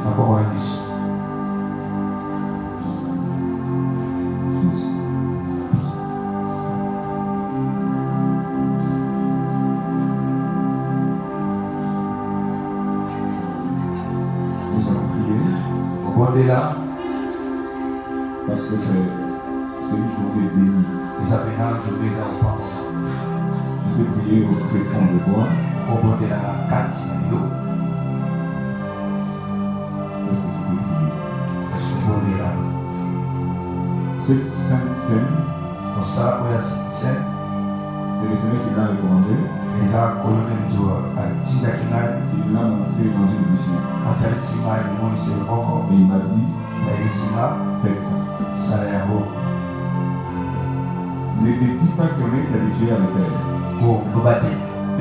Là, parce que c'est une journée bénie. et ça fait un jour déjà au pardon. Je peux prier au très fond de toi. Au bout de la 4 semaines, Est-ce que tu peux prier? est-ce que vous là? Cette sainte scène, Pour ça, oui, c'est c'est le Seigneur qui l'a recommandé. les colonels de Altinda Kinai, Il l'a montré dans une vision. Antal Sima et le monde c'est encore, Et il m'a dit, la Sima, faites ça. Salayabo, Ne te dis pas qu'on est habitué à le faire. pour Bobate,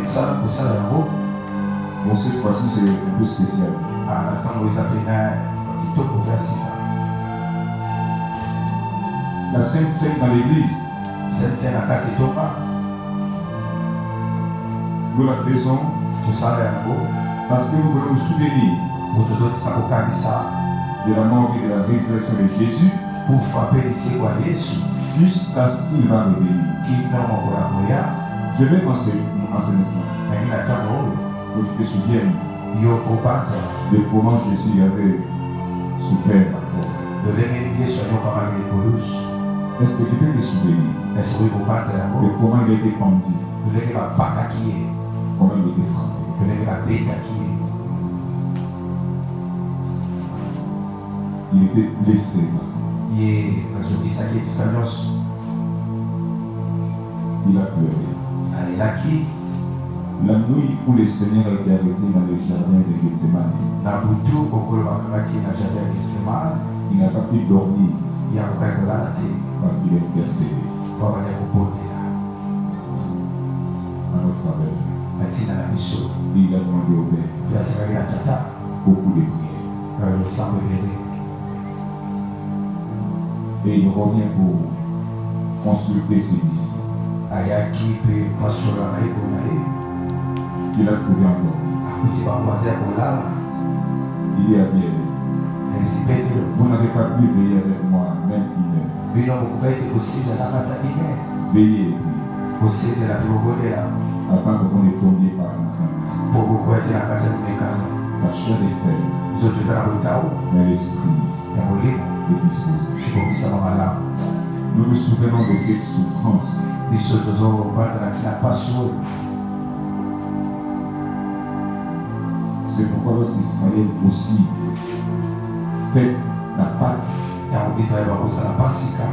et ça, pour Salayabo, Bon, cette fois-ci, c'est un peu spécial. à tant que vous appelez il faut pour faire ça. La sainte scène dans l'église, Cette scène à 4 Topa, nous la faisons pour Salayabo, parce que nous voulons nous souvenir pour tout autre, ça pour Kadissa, de la mort et de la résurrection de Jésus pour frapper ici, quoi, Jésus, jusqu'à ce qu'il va revenir. qui n'a pas encore la moya, Je vais enseigner ce instant mais il attend, pour que tu te souviennes yo pour penser, de comment Jésus avait souffert encore. le bénéficier sur nous comme avec les pelouses, Est-ce que tu peux te souvenir est-ce que vous pensez à de vous, comment il a été pendu, le lègue va pas caquiller, comment il a été frappé? le lègue va bêta qui est, Il était blessé. il est dans ce qui s'agit de Sanos, Il a pleuré. allez là qui, La nuit où le Seigneur a été arrêté dans le jardin de Gethsemane, dans Boutou, au cours de la qui n'a jamais existé, il n'a pas pu dormir il y a un peu de la tête, parce qu'il est intercédé pour aller au bonnet là, en notre faveur. la tine à la mission, Et il a demandé au Père puis à se la tata, beaucoup de prières. le sang libéré, Et il revient pour consulter ses disciples. aya qui peut pas sur la maille qu'on a eu, Il a trouvé encore. à petit pas croiser pour là, Il est à bien. elle s'y pète le Vous n'avez pas pu veiller avec moi, même une heure. mais non, vous pouvez être aussi de la matinée, Veillez et priez, aussi de la bonnet là, afin que vous ne tombiez pas en crainte. pour vous être dans la casa de mécano, La chair est faible, nous autres, nous allons au Tao, mais l'esprit et vous libre, est disposé. et vous, ça va là. Nous nous souvenons de cette souffrance. biso tozobata na ntina pasi oyo. C'est pourquoi lorsqu'Israël aussi fête la Pâque, Ntango Israele bakosala pasika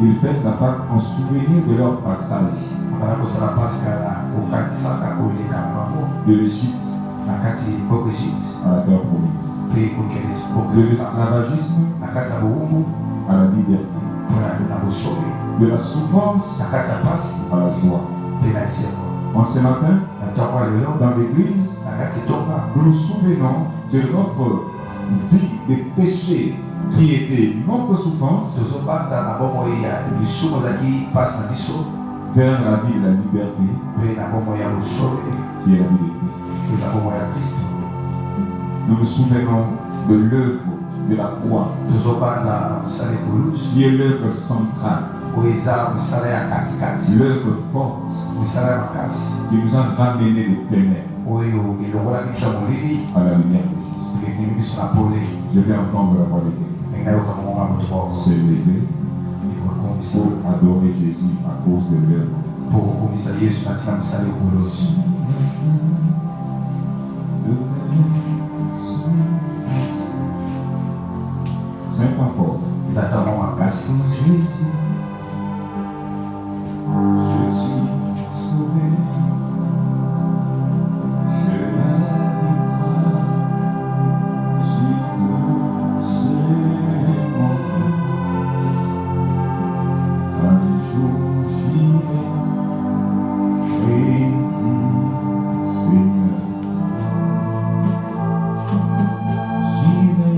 ils fêtent la Pâque en souvenir de leur passage bakala kosala pasika na kokanisaka koleka na bango de l'Égypte na kati mboka Egypte à la terre promise, mpe kokende de mboka l'esclavagisme na kati ya bowumbu à la liberté, mpo na bosobe de la souffrance na kati ya pasi à la joie. mpe na esengo. En ce matin, Na ntongo ya lelo dans l'église, na kati etonga nous nous souvenons de notre vie de péché qui était notre souffrance tozobata na bomoi ya lisumu ezalaki pasi na biso vers la vie de la liberté mpe na bomoi ya bosobe qui est la vie de Christ. eza bomoi ya Kristo. Nous nous souvenons de l'œuvre de la croix Tozobata na mosala ekolusu qui est l'œuvre centrale, oyo eza mosala ya katikati l'œuvre forte mosala ya makasi qui nous a ramenés des ténèbres oyo elongolaki biso ya molili à la lumière de Christ. ememi biso na pole Je vais entendre la voix de Dieu ndenge nayoka mongonga moto moko se lever ekokomisa pour adorer Jésus à cause de l'œuvre. mpo kokomisa yesu na ntina mosala ekolosu. C'est un point fort. eza ntango makasi Jésus, je suis sauvé. Je la victoire sur tout ce monde. Un jour j'irai et Seigneur. J'irai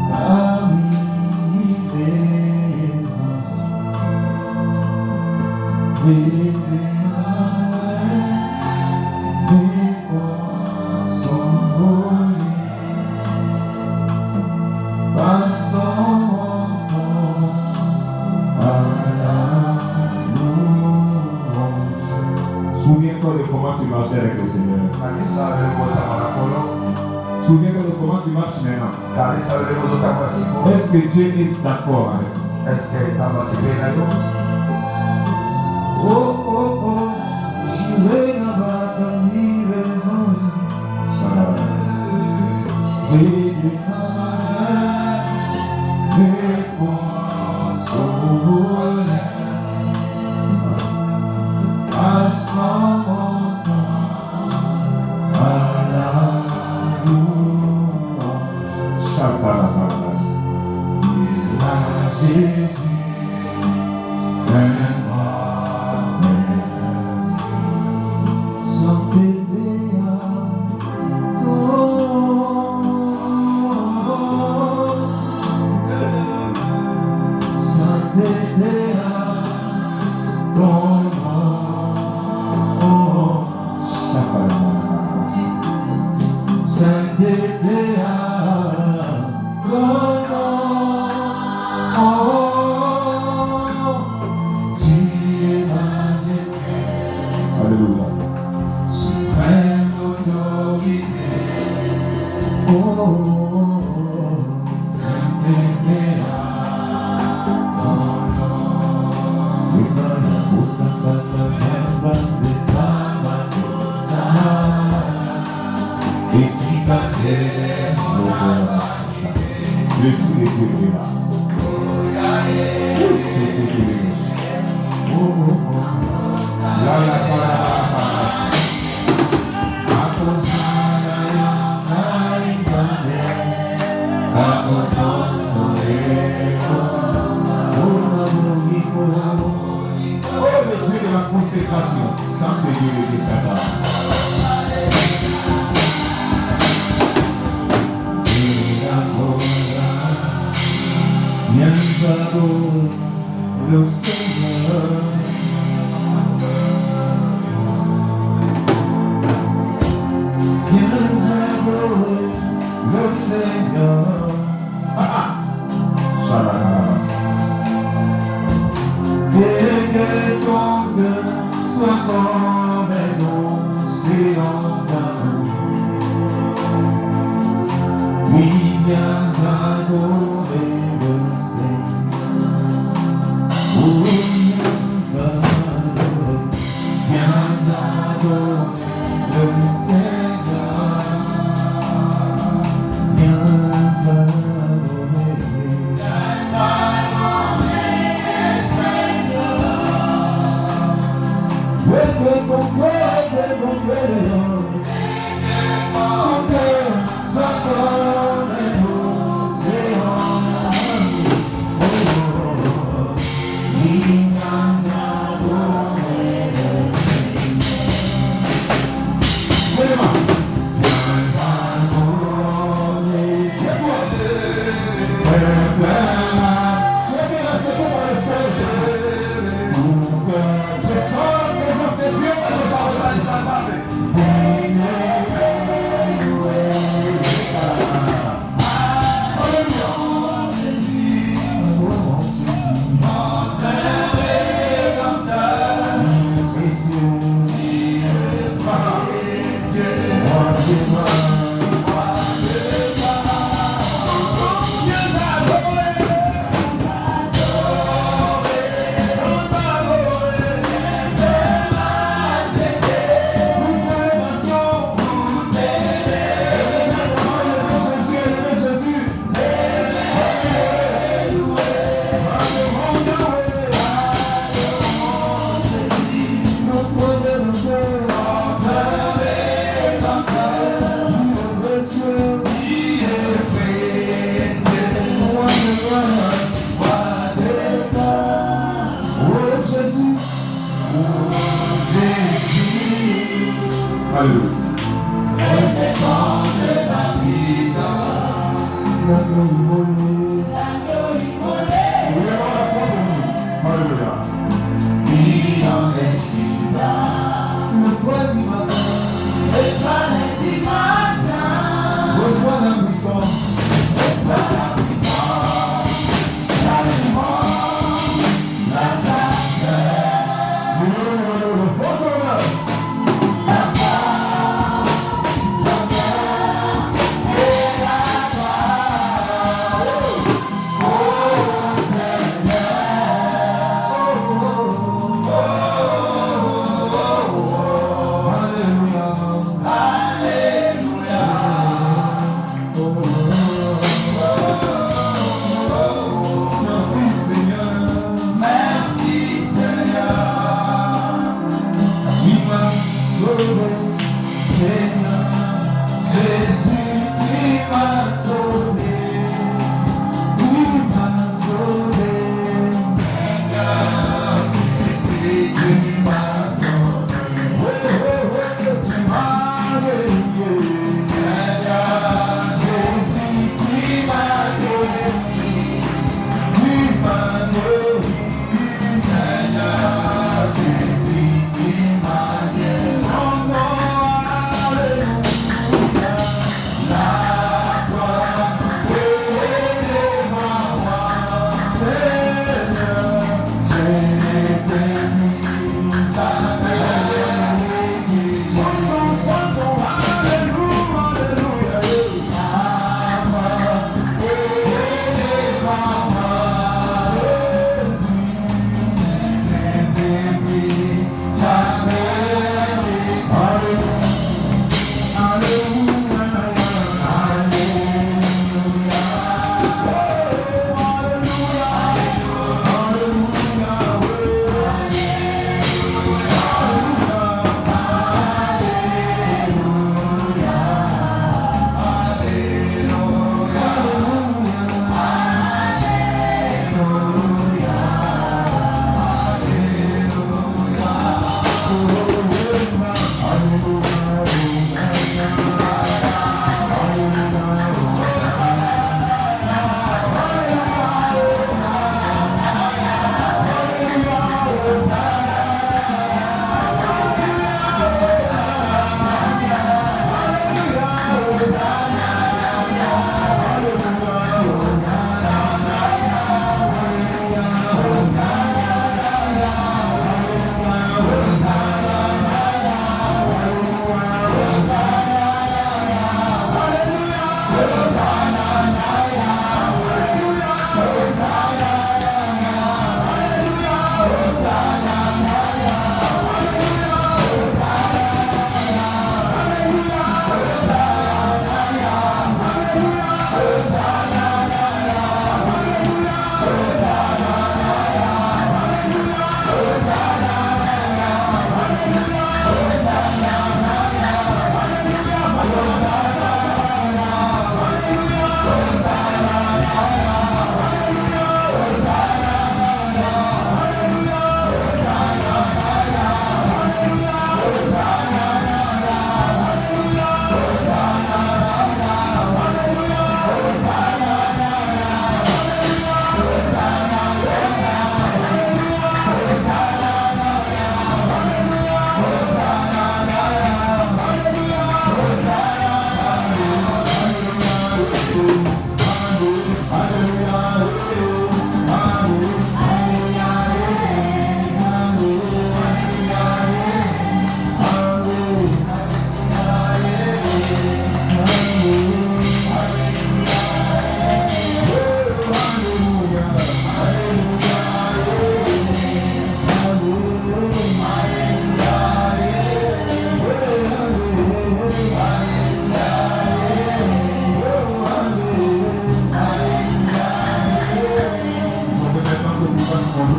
parmi les anges. Et mes portes sont volées, passant à la louange. Souviens-toi de comment tu marchais avec le Seigneur. kanisa lelo kotanga na kolo Souviens-toi de comment tu marches maintenant. kanisa lelo kozotanga siko Est-ce que Dieu est d'accord avec toi? eske nzambe asepeli na yo Oh, oh, oh, j'irai là-bas parmi les anges. Et des pareils, mes poissons volés, passant à la louange. Chatalabala. À Jésus, Alléluia. suprême autorité sainteté à ton Et si l'Esprit de Dieu est là. Oh, le Dieu de la consécration, Saint Dieu de Jésus. Viens adorer le Seigneur. Viens adorer le Seigneur. Et que ton cœur soit comme un océan d'amour. Oui, viens adorer le Seigneur. Oh,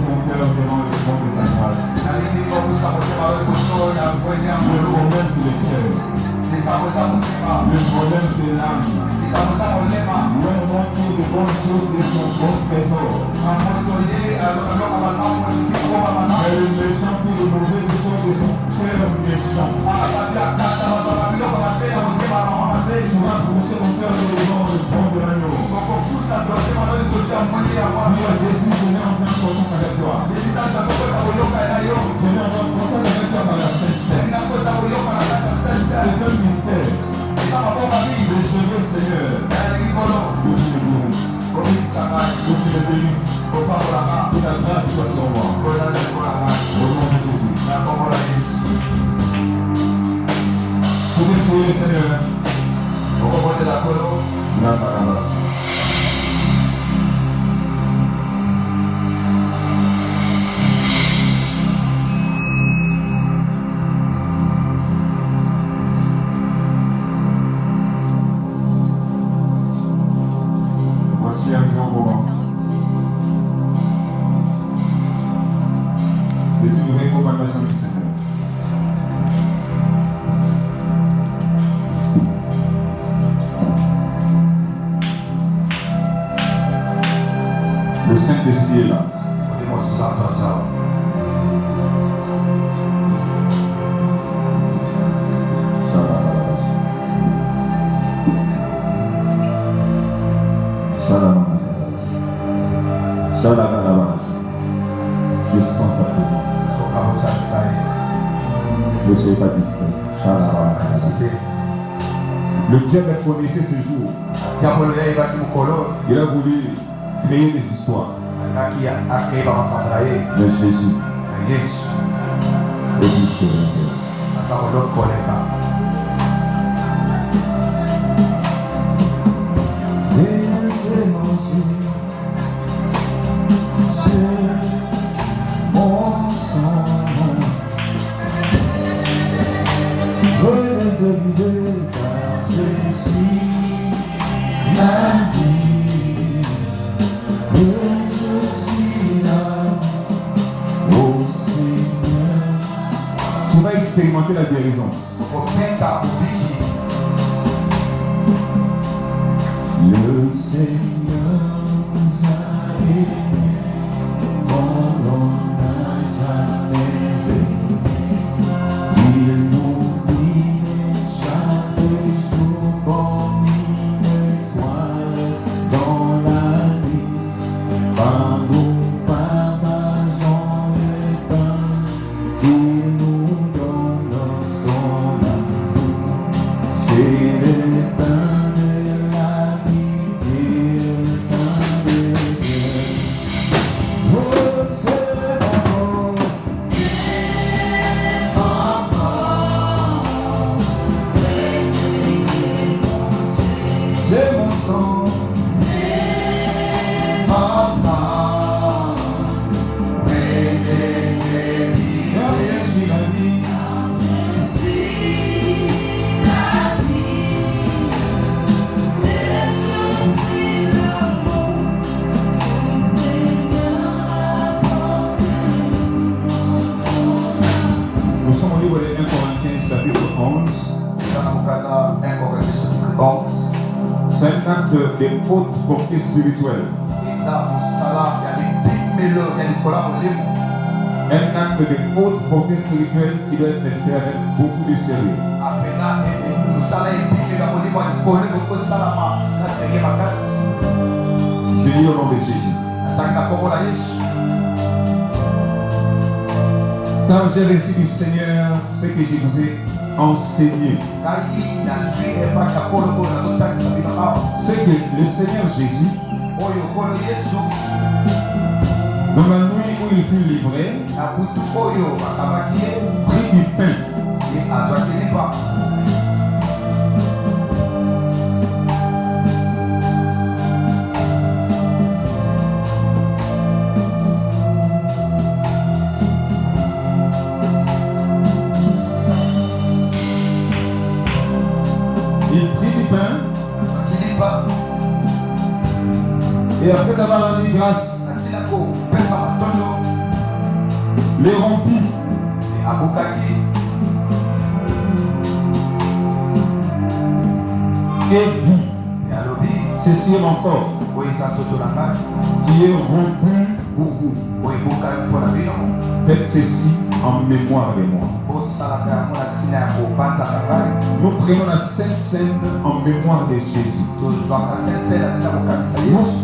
mon cœur devant le trône de sa grâce. Je le problème c'est le cœur. Le problème c'est l'âme. Où ont-ils de bonnes choses de son bon trésor? Mais le méchant dit de mauvaises choses de son cœur méchant. Tu vas pousser mon cœur devant le trône de l'agneau. Dis à Jésus, je n'ai enfin contact avec toi. Je n'ai enfin contact avec toi dans la Sainte Seine. C'est un mystère. Le Seigneur, que tu me guérisses, que tu me bénisses, que ta grâce soit sur moi. Au nom de Jésus. Vous pouvez prier le Seigneur. Voici un grand moment. C'est une recommandation du Seigneur. Le Saint-Esprit est là. Je sens sa présence. Ne soyez pas distrait. Le diable connaissait ce jour. Il a voulu créer des histoires. Mais Jésus est plus tu vas expérimenter la guérison. Le Seigneur nous a aimés quand l'on n'a jamais aimé. Il nous vit chaque jour comme une étoile dans la nuit. Quand nous partageons le pain, il nous donne son amour. C'est le pain de l'amitié, le pain de Dieu. Oh, c'est mon sang, c'est mon sang, et des ennemis. Car je suis la vie, et je suis l'amour. Le Seigneur apporte-nous son amour. Nous sommes au livre de 1 Corinthiens chapitre 11. C'est un acte de haute portée spirituelle. Un acte de haute portée spirituelle qui doit être fait avec beaucoup de sérieux. Je dis au nom de Jésus. Quand j'ai reçu du Seigneur ce que je vous ai enseigné, c'est que le Seigneur Jésus, dans la nuit où il fut livré, prit du pain. Il prit du pain. Et après avoir rendu grâce, les rompit. Et dit, ceci est mon corps qui est rompu pour vous. Faites ceci en mémoire de moi. Nous prenons la Sainte Seine en mémoire de Jésus. Nous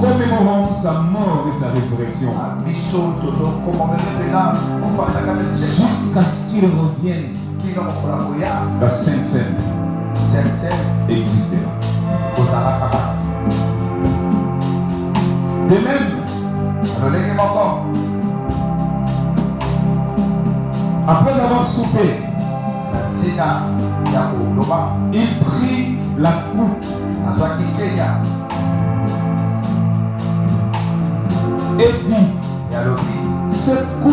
commémorons sa mort et sa résurrection jusqu'à ce qu'il revienne. La Sainte Seine existera. De même, après avoir soupé, il prit la coupe et dit, cette coupe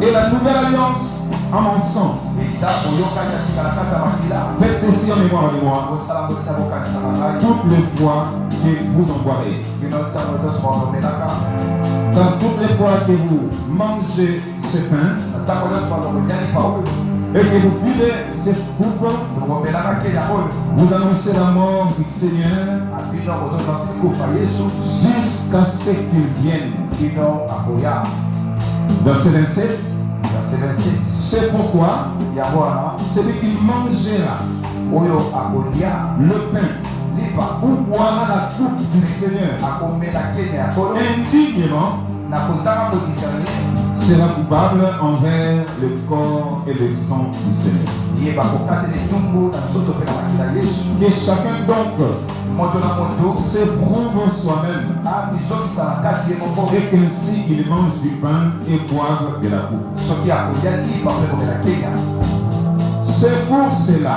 est la nouvelle alliance en mon sang. Faites ceci en mémoire de moi toutes les fois que vous en boirez. Car toutes les fois que vous mangez ce pain et que vous buvez cette coupe, vous annoncez la mort du Seigneur jusqu'à ce qu'il vienne. Verset 27. C'est pourquoi celui qui mangera le pain ou boira la coupe du Seigneur indignement sera coupable envers le corps et le sang du Seigneur. Que chacun donc s'éprouve soi-même et qu'ainsi il mange du pain et boive de la coupe. C'est pour cela,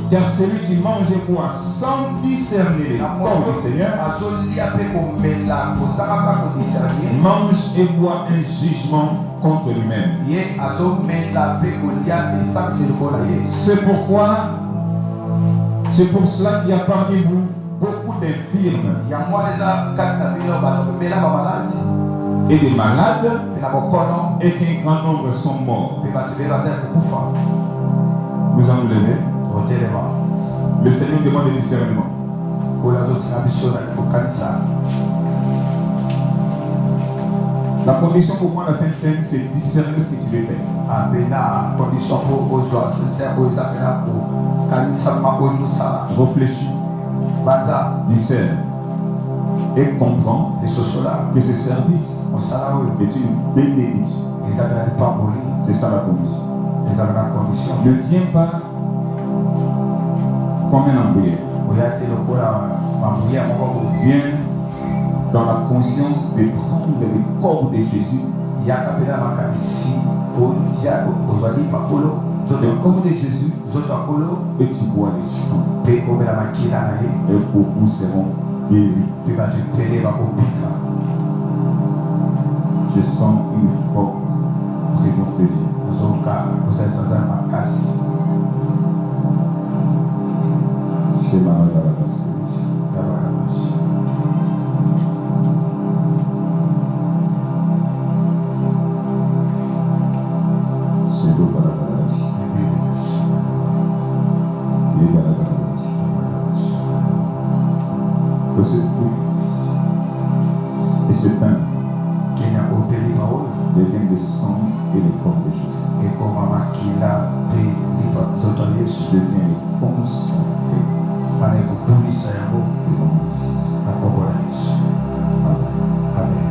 car celui qui mange et boit sans discerner le corps du Seigneur mange et boit un jugement contre lui-même. C'est pour cela qu'il y a parmi vous beaucoup d'infirmes et des malades et qu'un grand nombre sont morts. Nous allons nous lever. Le Seigneur demande le discernement. La condition pour moi, la Sainte Seine, c'est discerner ce que tu veux faire. Réfléchis, discerne et comprends que ce service est une bénédiction. C'est ça la condition. Ne viens pas comme un embryonnaire. Viens dans la conscience de prendre le corps de Jésus. Le corps de Jésus et tu bois le sang. Et beaucoup seront guéris. Je sens une forte présence de Dieu. Chez que cette coupe et ce pain deviennent le sang et le corps de Jésus. Devient consacré Amen.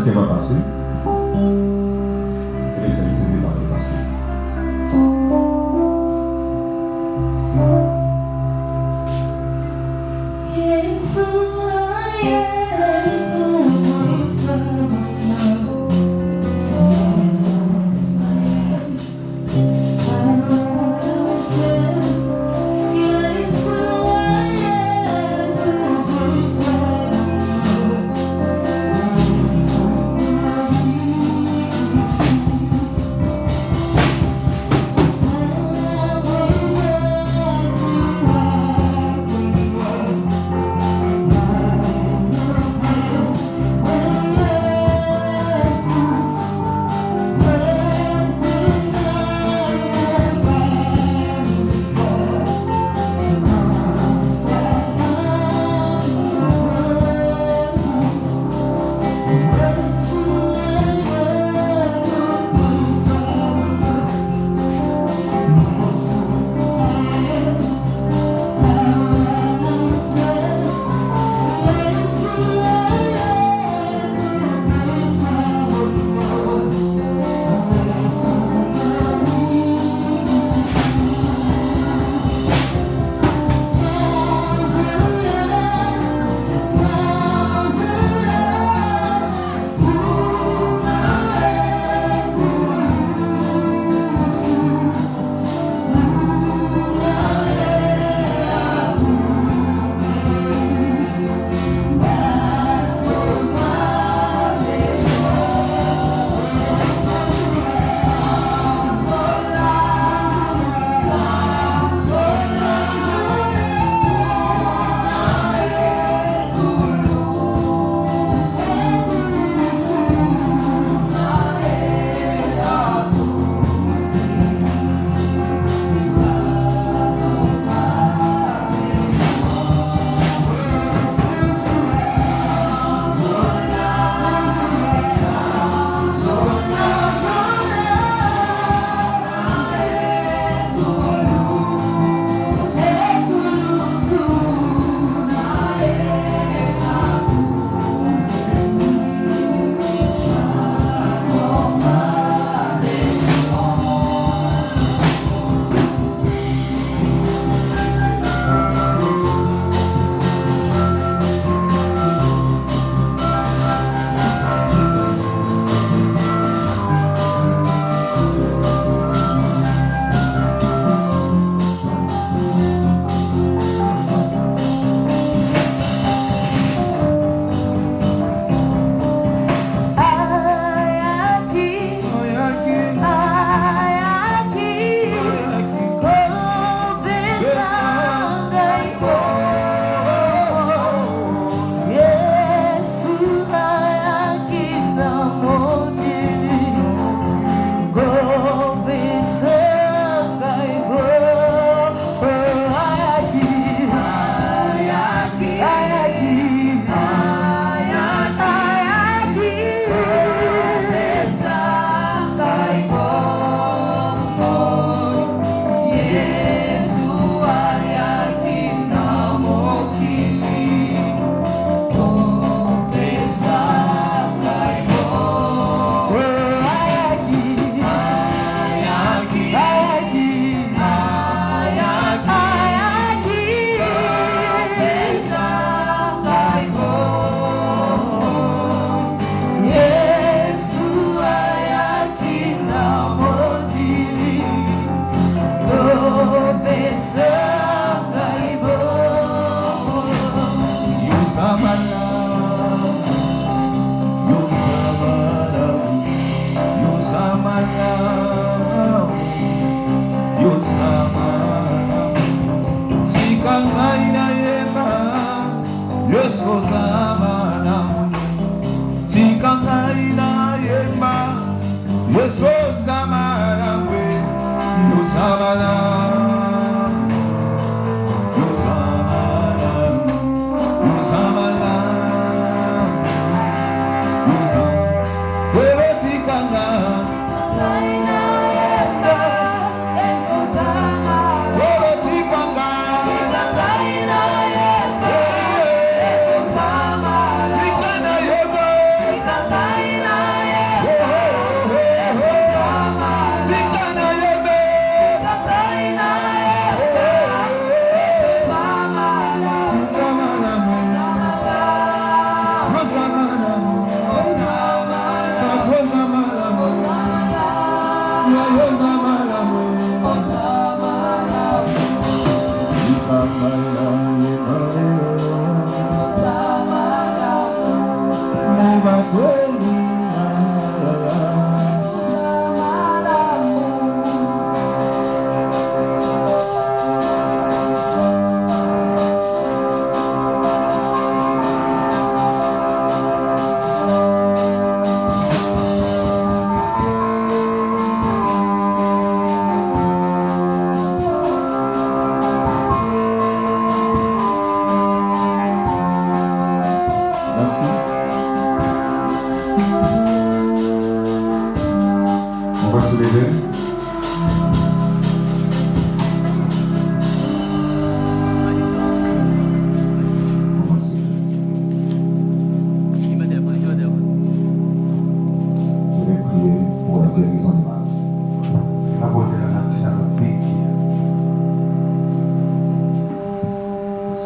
qui va passer. Et laissez les par le pasteur. Bye. ici. On va se lever.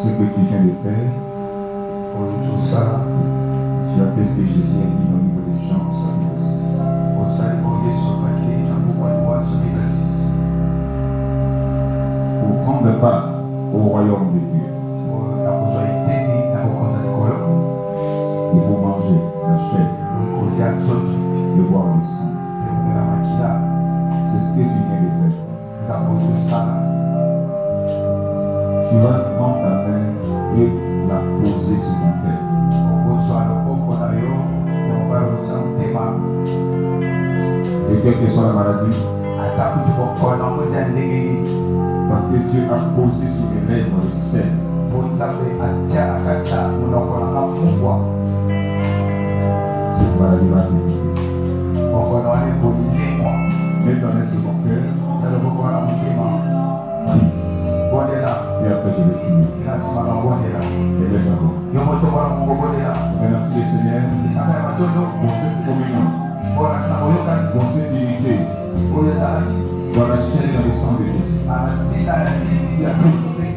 Ce que tu viens de faire, tout ça, tu as fait ce que Jésus a dit au niveau des Jean chapitre 6. Pour prendre part au royaume de Dieu, il faut manger la chair, le boire le sang. C'est ce que tu viens de faire. Tu vas prendre ta main et la poser sur mon cœur. Et quelle que soit la maladie, parce que Dieu a posé sur mes lèvres le sel. Cette maladie va t'éviter. Mets ta main sur mon cœur. Et après je vais prier. Élève la voix. Remercie le Seigneur pour cette communion, pour cette unité, dans la chair et dans le sang de Jésus. Prie.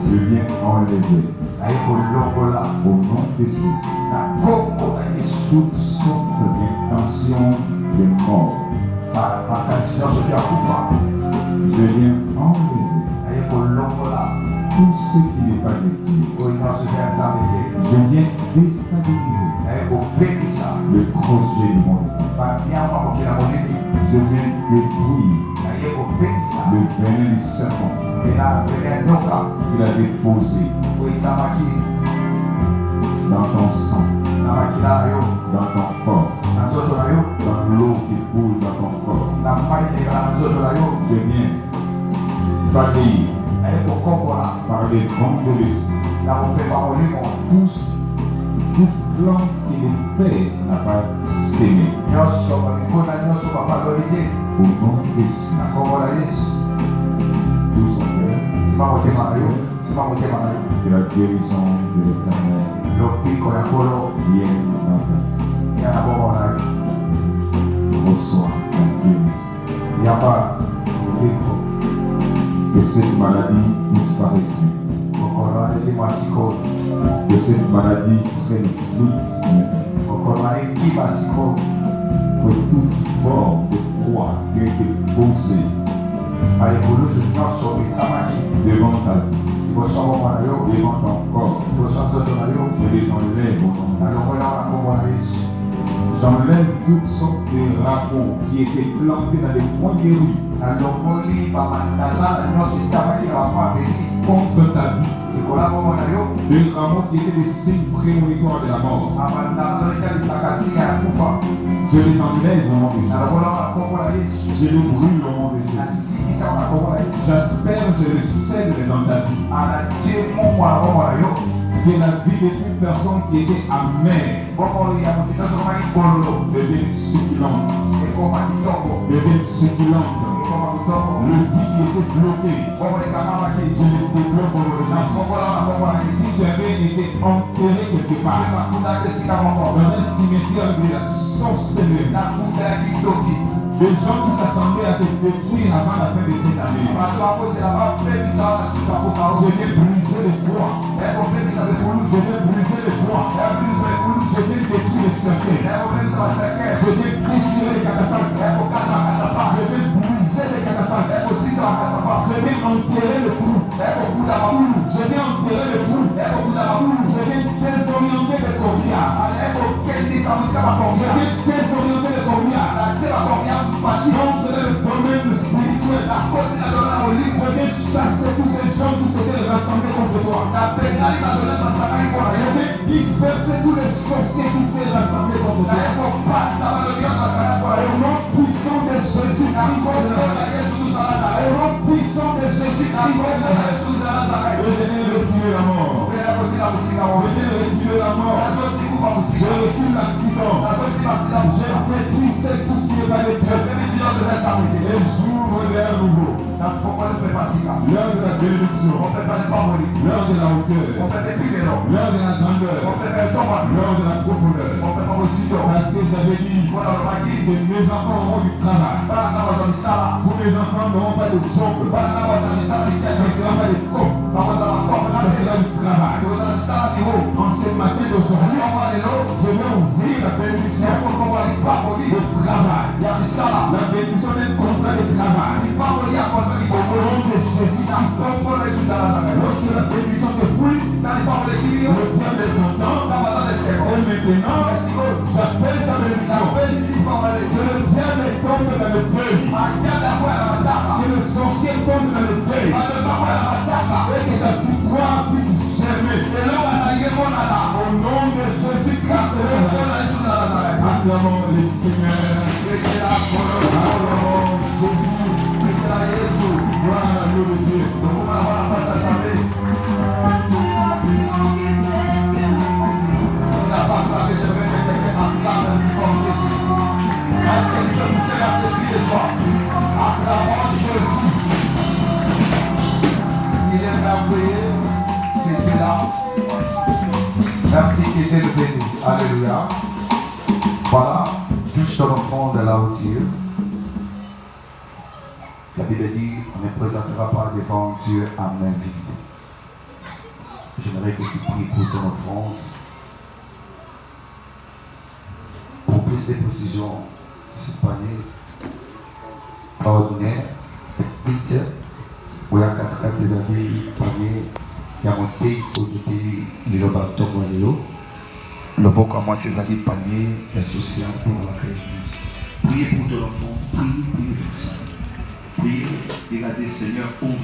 Je viens enlever au nom de Jésus toutes sortes d'intentions de mort. Je viens enlever tout ce qui n'est pas de Dieu. Je viens déstabiliser le projet du monde. Je viens détruire le venin du serpent qu'il a déposé dans ton sang, dans ton corps, dans l'eau qui coule dans ton corps. Je viens balayer par les vents de l'esprit toute plante que le Père n'a pas sémée. Au nom de Jésus. Tous son cœur. Que la guérison de l'Éternel vienne dans ta vie. Reçois la guérison. Que cette maladie disparaisse. Que cette maladie prenne fruit maintenant. que toute forme de croix qui a été posée devant ta vie, devant ton corps, je les enlève au nom de Jésus. J'enlève toutes sortes de rapports qui étaient plantés dans les coins des rues contre ta vie. Des rameaux qui étaient des signes prémonitoires de la mort. Je les enlève au nom de Jésus. Je les brûle au nom de Jésus. J'asperge le sel dans ta vie. Que la vie de toute personne qui était amère devienne succulente. Devienne succulente. Le vie qui était bloqué, je le débloque au nom de Jésus. Si tu avais été enterré quelque part, dans un cimetière de la sorcellerie, des gens qui s'attendaient à te détruire avant la fin de cette année, je vais briser les croix. Je vais briser les croix. Je vais détruire les cercueils. Je vais déchirer les catapultes. Je vais briser les catapultes. Je vais enterrer le trou. Je vais enterrer le trou. Je vais désorienter les corbillard. Je vais désorienter les corbillard. Contre le domaine spirituel. Je vais chasser tous ces gens qui s'étaient rassemblés contre toi. Je vais disperser tous les sorciers qui s'étaient rassemblés contre toi. Au nom puissant de Jésus-Christ de Nazareth. Au nom puissant de Jésus-Christ de Nazareth. Je viens reculer la mort. Je viens reculer la mort. Je recule l'accident. Je détruis tout ce qui n'est pas détruit. Et j'ouvre l'air nouveau. L'heure de la bénédiction. L'heure de la hauteur. L'heure de la grandeur. L'heure de la profondeur. Parce que j'avais dit que mes enfants auront du travail. Pour mes enfants n'auront pas de job. Ça ne sera pas des côtes. Ça sera du travail. En ce matin d'aujourd'hui, je vais ouvrir la bénédiction de travail. La bénédiction d'un contrat de travail. Au nom de Jésus-Christ. Lorsque la bénédiction te fouille, le diable est content. Et maintenant, j'appelle ta bénédiction. Que le diable tombe dans le deuil. Que le sorcier tombe dans le deuil. Et que ta victoire puisse germer. Au nom de Jésus-Christ. Acclamons le Seigneur. Acclamons Jésus. Gloire à nous de Dieu. C'était là. Merci que Dieu le bénisse. Alléluia. Voilà, touche ton enfant de la hauteur. La Bible dit, on ne présentera pas devant Dieu à main vide. J'aimerais que tu pries pour ton offrande. Pour plus de précision, ce panier ordinaire, vite, où il y a 4 années, panier, il y a monté au début, il y a le beau comment ces années panier, insouciant pour la création. Priez pour ton enfant, priez pour ça. Priez, il a dit Seigneur, ouvre.